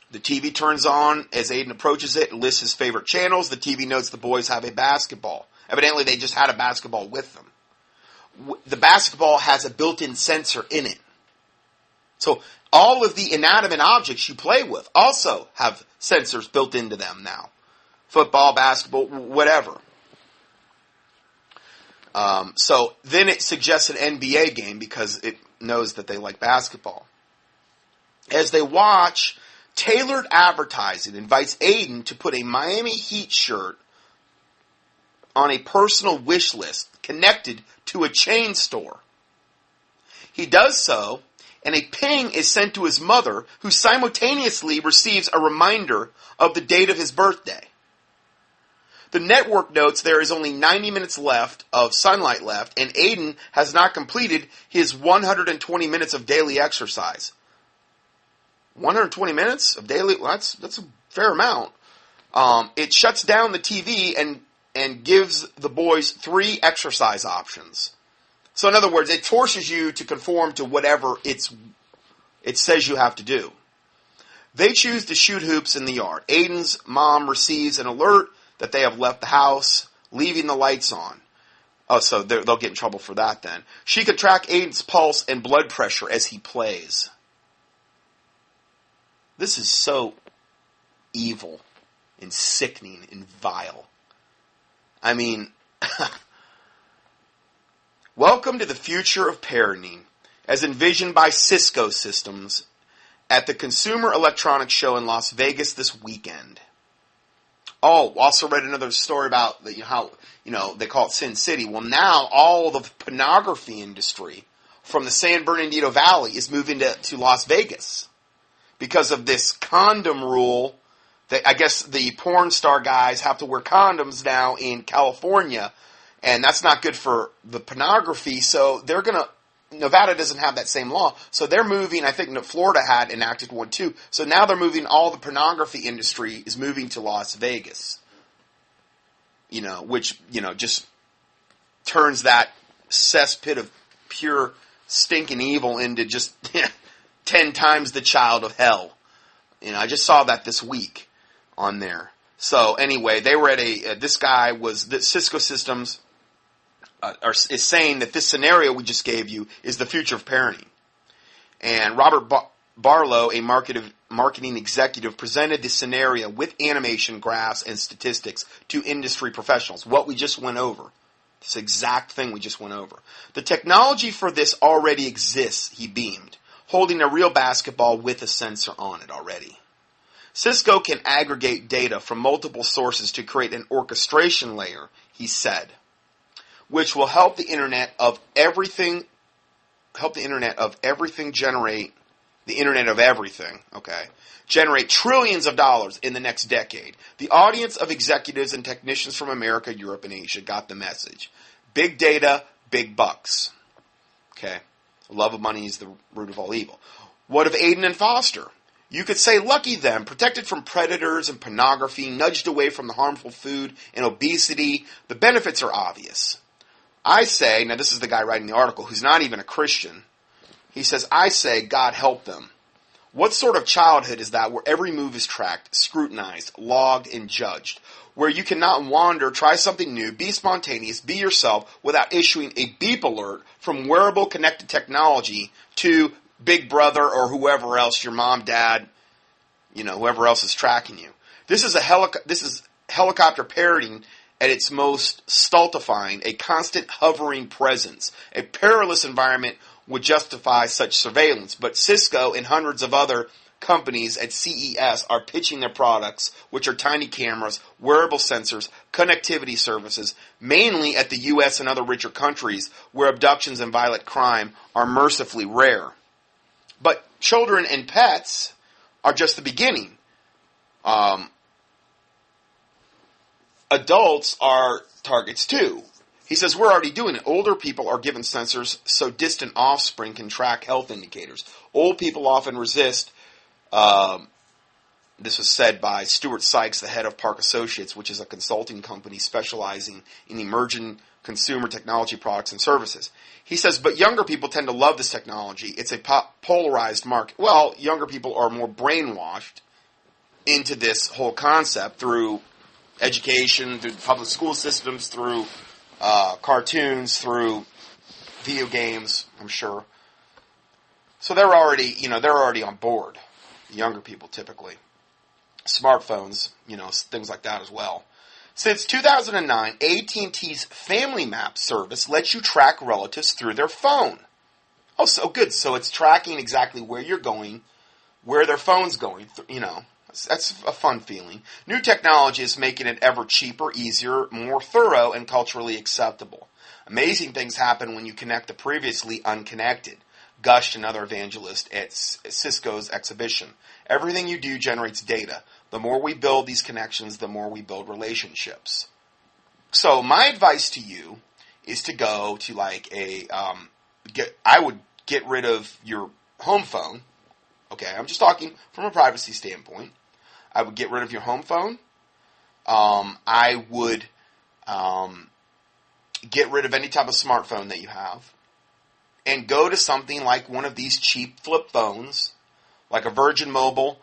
the TV turns on as Aiden approaches it, lists his favorite channels. The TV notes the boys have a basketball. Evidently they just had a basketball with them. The basketball has a built-in sensor in it. So all of the inanimate objects you play with also have sensors built into them now. Football, basketball, whatever. So then it suggests an NBA game because it knows that they like basketball. As they watch, tailored advertising invites Aiden to put a Miami Heat shirt on a personal wish list connected to a chain store. He does so, and a ping is sent to his mother, who simultaneously receives a reminder of the date of his birthday. The network notes there is only 90 minutes left of sunlight left, and Aiden has not completed his 120 minutes of daily exercise. 120 minutes of daily, that's a fair amount. It shuts down the TV and gives the boys 3 exercise options. So in other words, it forces you to conform to whatever it says you have to do. They choose to shoot hoops in the yard. Aiden's mom receives an alert that they have left the house, leaving the lights on. Oh, so they'll get in trouble for that then. She can track Aiden's pulse and blood pressure as he plays. This is so evil and sickening and vile. I mean, welcome to the future of parenting, as envisioned by Cisco Systems at the Consumer Electronics Show in Las Vegas this weekend. Oh, also read another story about how they call it Sin City. Well, now all the pornography industry from the San Bernardino Valley is moving to Las Vegas because of this condom rule I guess the porn star guys have to wear condoms now in California, and that's not good for the pornography. So they're gonna. Nevada doesn't have that same law, so they're moving. I think Florida had enacted one too. So now they're moving. All the pornography industry is moving to Las Vegas. Which just turns that cesspit of pure stinking evil into just 10 times the child of hell. I just saw that this week on there. So anyway, they were at this guy was that Cisco Systems is saying that this scenario we just gave you is the future of parenting. And Robert Barlow, a marketing executive, presented this scenario with animation, graphs, and statistics to industry professionals. What we just went over. This exact thing we just went over. The technology for this already exists, he beamed, holding a real basketball with a sensor on it already. Cisco can aggregate data from multiple sources to create an orchestration layer, he said, which will help the Internet of Everything generate trillions of dollars in the next decade. The audience of executives and technicians from America, Europe, and Asia got the message. Big data, big bucks. Okay. Love of money is the root of all evil. What of Aiden and Foster? You could say, lucky them, protected from predators and pornography, nudged away from the harmful food and obesity. The benefits are obvious. I say, now this is the guy writing the article, who's not even a Christian. He says, I say, God help them. What sort of childhood is that where every move is tracked, scrutinized, logged, and judged? Where you cannot wander, try something new, be spontaneous, be yourself without issuing a beep alert from wearable connected technology to Big Brother or whoever else, your mom, dad, whoever else is tracking you. This is helicopter parenting at its most stultifying, a constant hovering presence. A perilous environment would justify such surveillance, but Cisco and hundreds of other companies at CES are pitching their products, which are tiny cameras, wearable sensors, connectivity services, mainly at the U.S. and other richer countries where abductions and violent crime are mercifully rare. But children and pets are just the beginning. Adults are targets too. He says, we're already doing it. Older people are given sensors so distant offspring can track health indicators. Old people often resist. This was said by Stuart Sykes, the head of Park Associates, which is a consulting company specializing in emerging consumer technology products and services. He says, but younger people tend to love this technology. It's a polarized market. Well, younger people are more brainwashed into this whole concept through education, through public school systems, through cartoons, through video games, I'm sure. So they're already on board. Younger people typically. Smartphones, things like that as well. Since 2009, AT&T's Family Map service lets you track relatives through their phone. Oh, so good. So it's tracking exactly where you're going, where their phone's going, That's a fun feeling. New technology is making it ever cheaper, easier, more thorough, and culturally acceptable. Amazing things happen when you connect the previously unconnected, gushed another evangelist at Cisco's exhibition. Everything you do generates data. The more we build these connections, the more we build relationships. So my advice to you is to go to I would get rid of your home phone. Okay, I'm just talking from a privacy standpoint. I would get rid of your home phone. I would get rid of any type of smartphone that you have. And go to something like one of these cheap flip phones, like a Virgin Mobile.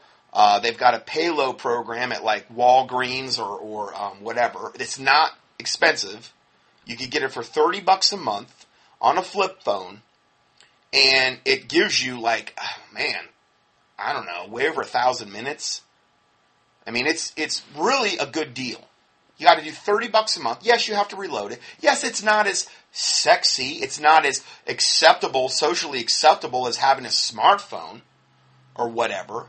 They've got a pay-low program at like Walgreens or whatever. It's not expensive. You could get it for $30 a month on a flip phone. And it gives you way over 1,000 minutes. I mean, it's really a good deal. You got to do $30 a month. Yes, you have to reload it. Yes, it's not as sexy. It's not as socially acceptable as having a smartphone or whatever.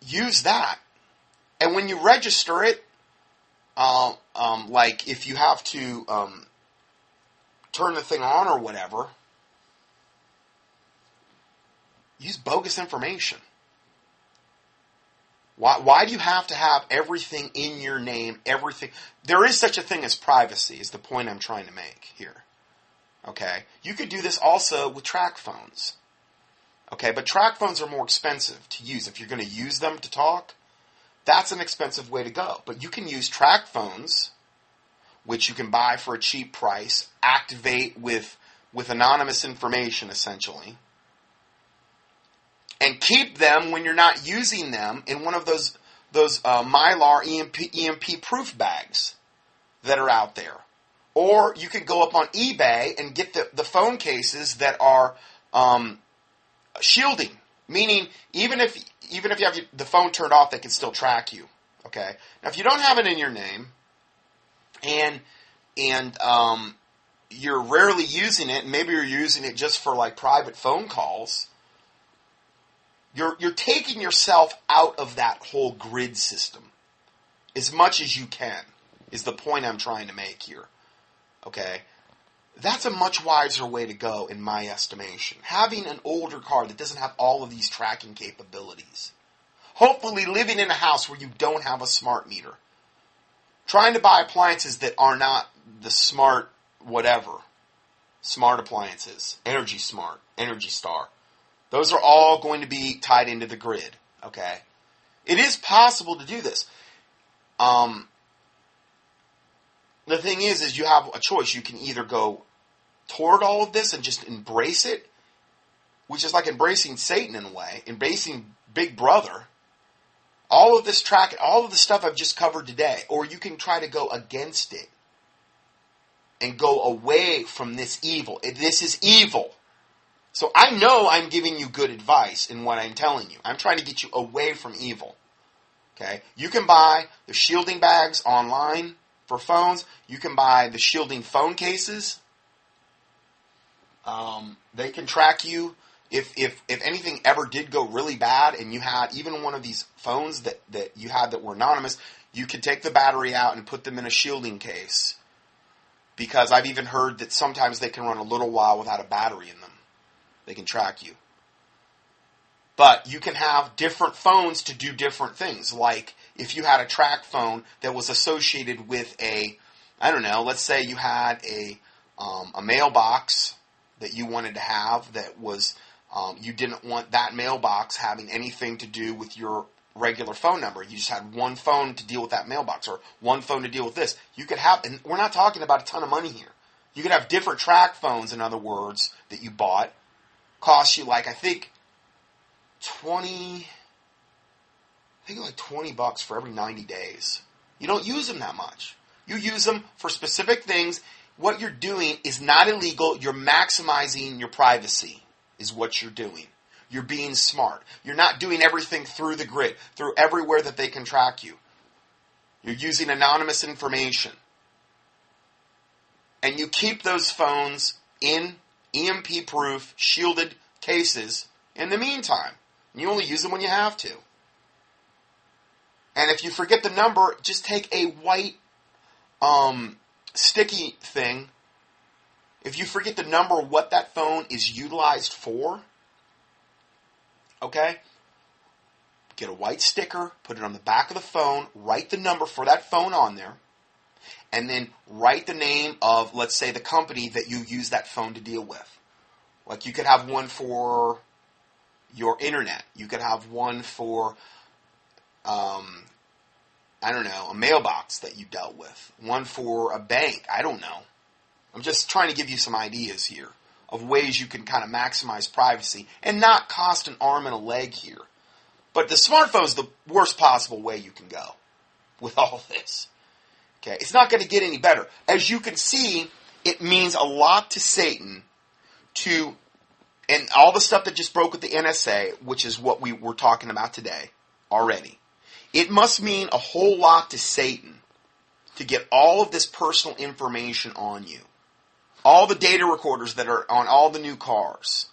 Use that. And when you register it, if you have to turn the thing on or whatever, use bogus information. Why do you have to have everything in your name, everything? There is such a thing as privacy, is the point I'm trying to make here. Okay? You could do this also with track phones. Okay? But track phones are more expensive to use. If you're going to use them to talk, that's an expensive way to go. But you can use track phones, which you can buy for a cheap price, activate with anonymous information, essentially, and keep them when you're not using them in one of those Mylar EMP proof bags that are out there. Or you could go up on eBay and get the phone cases that are shielding, meaning even if you have the phone turned off, they can still track you. Okay. Now, if you don't have it in your name, and you're rarely using it, and maybe you're using it just for like private phone calls, you're taking yourself out of that whole grid system as much as you can, is the point I'm trying to make here. Okay? That's a much wiser way to go, in my estimation. Having an older car that doesn't have all of these tracking capabilities. Hopefully living in a house where you don't have a smart meter. Trying to buy appliances that are not the smart whatever. Smart appliances. Energy Smart. Energy Star. Those are all going to be tied into the grid. Okay? It is possible to do this. The thing is you have a choice. You can either go toward all of this and just embrace it, which is like embracing Satan in a way, embracing Big Brother, all of this all of the stuff I've just covered today, or you can try to go against it and go away from this evil. This is evil. So I know I'm giving you good advice in what I'm telling you. I'm trying to get you away from evil. Okay? You can buy the shielding bags online for phones. You can buy the shielding phone cases. They can track you. If anything ever did go really bad and you had even one of these phones that you had that were anonymous, you could take the battery out and put them in a shielding case. Because I've even heard that sometimes they can run a little while without a battery in them. They can track you. But you can have different phones to do different things. Like if you had a track phone that was associated with let's say you had a mailbox that you wanted to have that was, you didn't want that mailbox having anything to do with your regular phone number. You just had one phone to deal with that mailbox or one phone to deal with this. You could have, and we're not talking about a ton of money here. You could have different track phones, in other words, that you bought. Cost you like, I think $20 for every 90 days. You don't use them that much. You use them for specific things. What you're doing is not illegal. You're maximizing your privacy is what you're doing. You're being smart. You're not doing everything through the grid, through everywhere that they can track you. You're using anonymous information. And you keep those phones in EMP-proof, shielded cases in the meantime. You only use them when you have to. And if you forget the number, just take a white sticky thing. If you forget the number of what that phone is utilized for, okay, get a white sticker, put it on the back of the phone, write the number for that phone on there, and then write the name of, let's say, the company that you use that phone to deal with. Like you could have one for your internet. You could have one for, a mailbox that you dealt with. One for a bank. I don't know. I'm just trying to give you some ideas here of ways you can kind of maximize privacy and not cost an arm and a leg here. But the smartphone is the worst possible way you can go with all this. Okay, it's not going to get any better. As you can see, it means a lot to Satan and all the stuff that just broke with the NSA, which is what we were talking about today already. It must mean a whole lot to Satan to get all of this personal information on you. All the data recorders that are on all the new cars.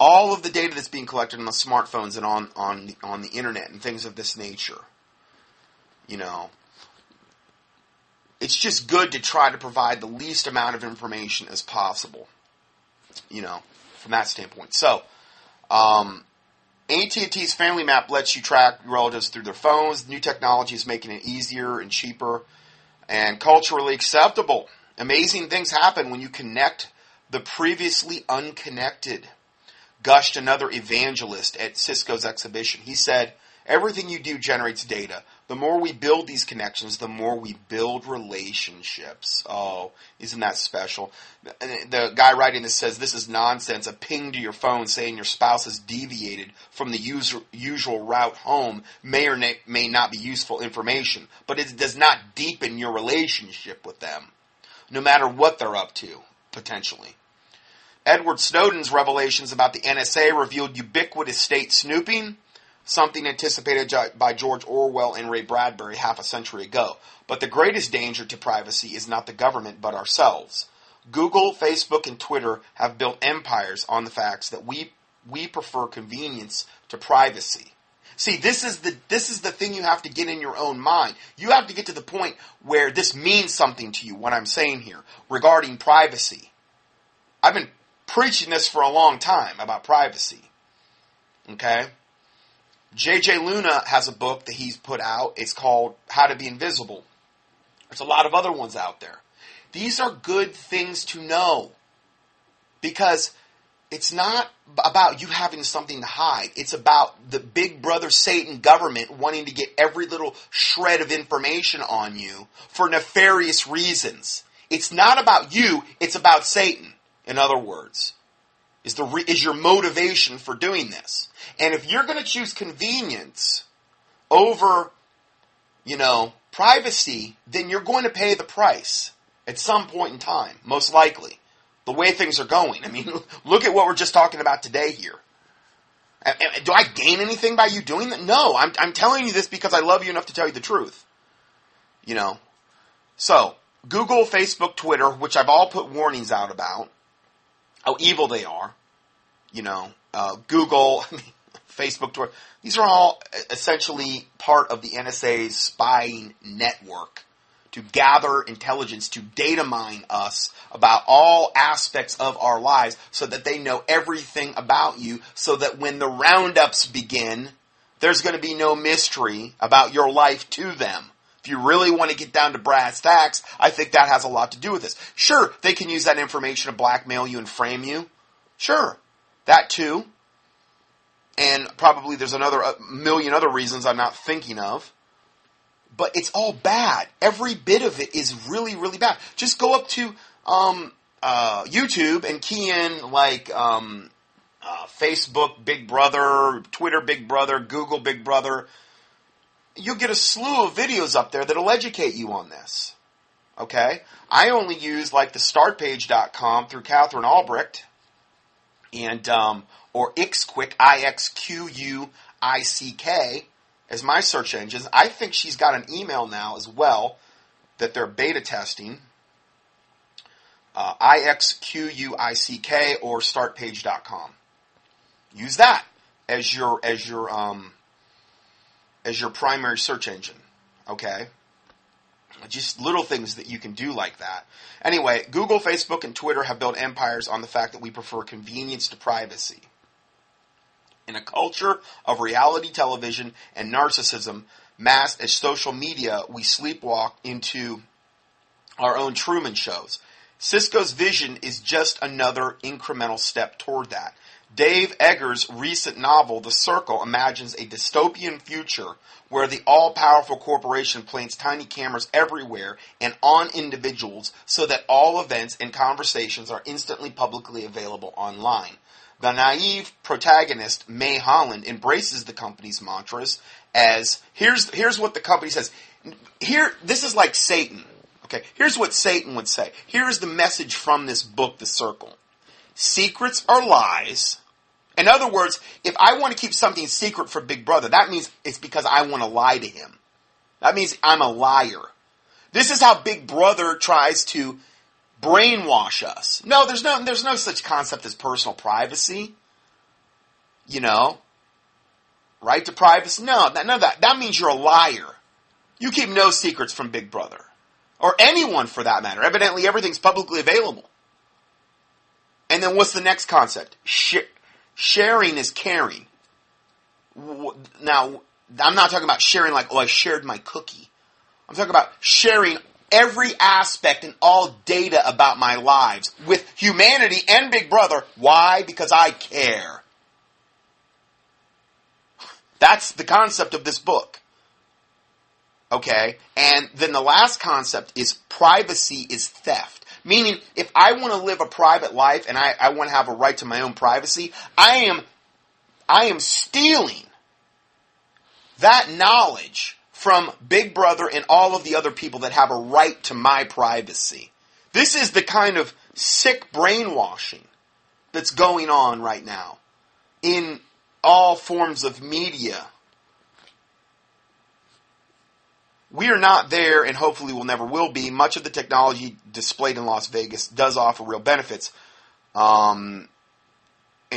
All of the data that's being collected on the smartphones and on the internet and things of this nature. You know, it's just good to try to provide the least amount of information as possible. You know, from that standpoint. So, AT&T's Family Map lets you track relatives through their phones. New technology is making it easier and cheaper and culturally acceptable. Amazing things happen when you connect the previously unconnected, gushed another evangelist at Cisco's exhibition. He said, everything you do generates data. The more we build these connections, the more we build relationships. Oh, isn't that special? The guy writing this says, this is nonsense. A ping to your phone saying your spouse has deviated from the usual route home may or may not be useful information, but it does not deepen your relationship with them, no matter what they're up to, potentially. Edward Snowden's revelations about the NSA revealed ubiquitous state snooping, something anticipated by George Orwell and Ray Bradbury half a century ago. But the greatest danger to privacy is not the government, but ourselves. Google, Facebook, and Twitter have built empires on the facts that we prefer convenience to privacy. See, this is the thing you have to get in your own mind. You have to get to the point where this means something to you, what I'm saying here, regarding privacy. I've been preaching this for a long time about privacy. Okay? J.J. Luna has a book that he's put out. It's called How to Be Invisible. There's a lot of other ones out there. These are good things to know because it's not about you having something to hide. It's about the big brother Satan government wanting to get every little shred of information on you for nefarious reasons. It's not about you. It's about Satan. In other words, is your motivation for doing this. And if you're going to choose convenience over, privacy, then you're going to pay the price at some point in time, most likely, the way things are going. I mean, look at what we're just talking about today here. Do I gain anything by you doing that? No, I'm telling you this because I love you enough to tell you the truth. So, Google, Facebook, Twitter, which I've all put warnings out about, how evil they are. Google, Facebook, Twitter. These are all essentially part of the NSA's spying network to gather intelligence, to data mine us about all aspects of our lives so that they know everything about you so that when the roundups begin, there's going to be no mystery about your life to them. If you really want to get down to brass tacks, I think that has a lot to do with this. Sure, they can use that information to blackmail you and frame you. Sure, that too. And probably there's a million other reasons I'm not thinking of. But it's all bad. Every bit of it is really, really bad. Just go up to YouTube and key in Facebook Big Brother, Twitter Big Brother, Google Big Brother. You'll get a slew of videos up there that'll educate you on this. Okay? I only use the startpage.com through Catherine Albrecht and or Ixquick, IXQUICK, as my search engines. I think she's got an email now as well that they're beta testing. IXQUICK or startpage.com. Use that as your primary search engine. Okay? Just little things that you can do like that. Anyway, Google, Facebook, and Twitter have built empires on the fact that we prefer convenience to privacy. In a culture of reality television and narcissism masked as social media, we sleepwalk into our own Truman shows. Cisco's vision is just another incremental step toward that. Dave Eggers' recent novel, The Circle, imagines a dystopian future where the all-powerful corporation plants tiny cameras everywhere and on individuals so that all events and conversations are instantly publicly available online. The naive protagonist, May Holland, embraces the company's mantras as, here's what the company says. This is like Satan. Okay, here's what Satan would say. Here's the message from this book, The Circle. Secrets are lies. In other words, if I want to keep something secret from Big Brother, that means it's because I want to lie to him. That means I'm a liar. This is how Big Brother tries to brainwash us. No, there's no such concept as personal privacy. Right to privacy. No, that means you're a liar. You keep no secrets from Big Brother. Or anyone for that matter. Evidently everything's publicly available. And then what's the next concept? Sharing is caring. Now, I'm not talking about sharing like, oh, I shared my cookie. I'm talking about sharing every aspect and all data about my lives with humanity and Big Brother. Why? Because I care. That's the concept of this book. Okay? And then the last concept is privacy is theft. Meaning, if I want to live a private life and I want to have a right to my own privacy, I am stealing that knowledge from Big Brother and all of the other people that have a right to my privacy. This is the kind of sick brainwashing that's going on right now in all forms of media. We are not there, and hopefully we'll never will be. Much of the technology displayed in Las Vegas does offer real benefits, and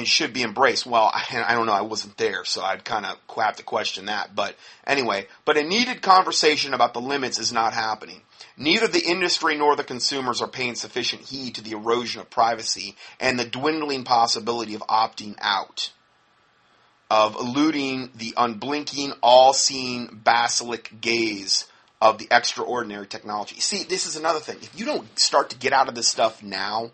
should be embraced. Well, I don't know. I wasn't there, so I'd kind of have to question that. But anyway, a needed conversation about the limits is not happening. Neither the industry nor the consumers are paying sufficient heed to the erosion of privacy and the dwindling possibility of opting out, of eluding the unblinking, all-seeing, basilisk gaze of the extraordinary technology. See, this is another thing. If you don't start to get out of this stuff now,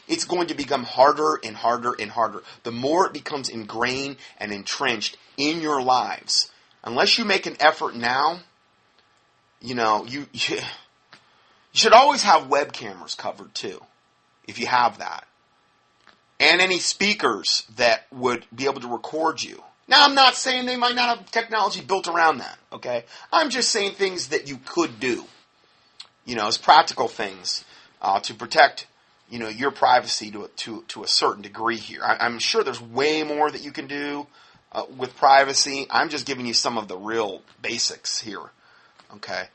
it's going to become harder and harder and harder. The more it becomes ingrained and entrenched in your lives, unless you make an effort now, you should always have web cameras covered too, if you have that. And any speakers that would be able to record you. Now, I'm not saying they might not have technology built around that, okay? I'm just saying things that you could do, as practical things to protect, your privacy to a certain degree here. I'm sure there's way more that you can do with privacy. I'm just giving you some of the real basics here, okay?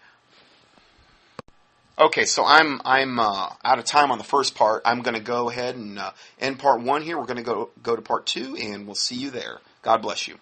Okay, so I'm out of time on the first part. I'm going to go ahead and end part 1 here. We're going to go to part 2, and we'll see you there. God bless you.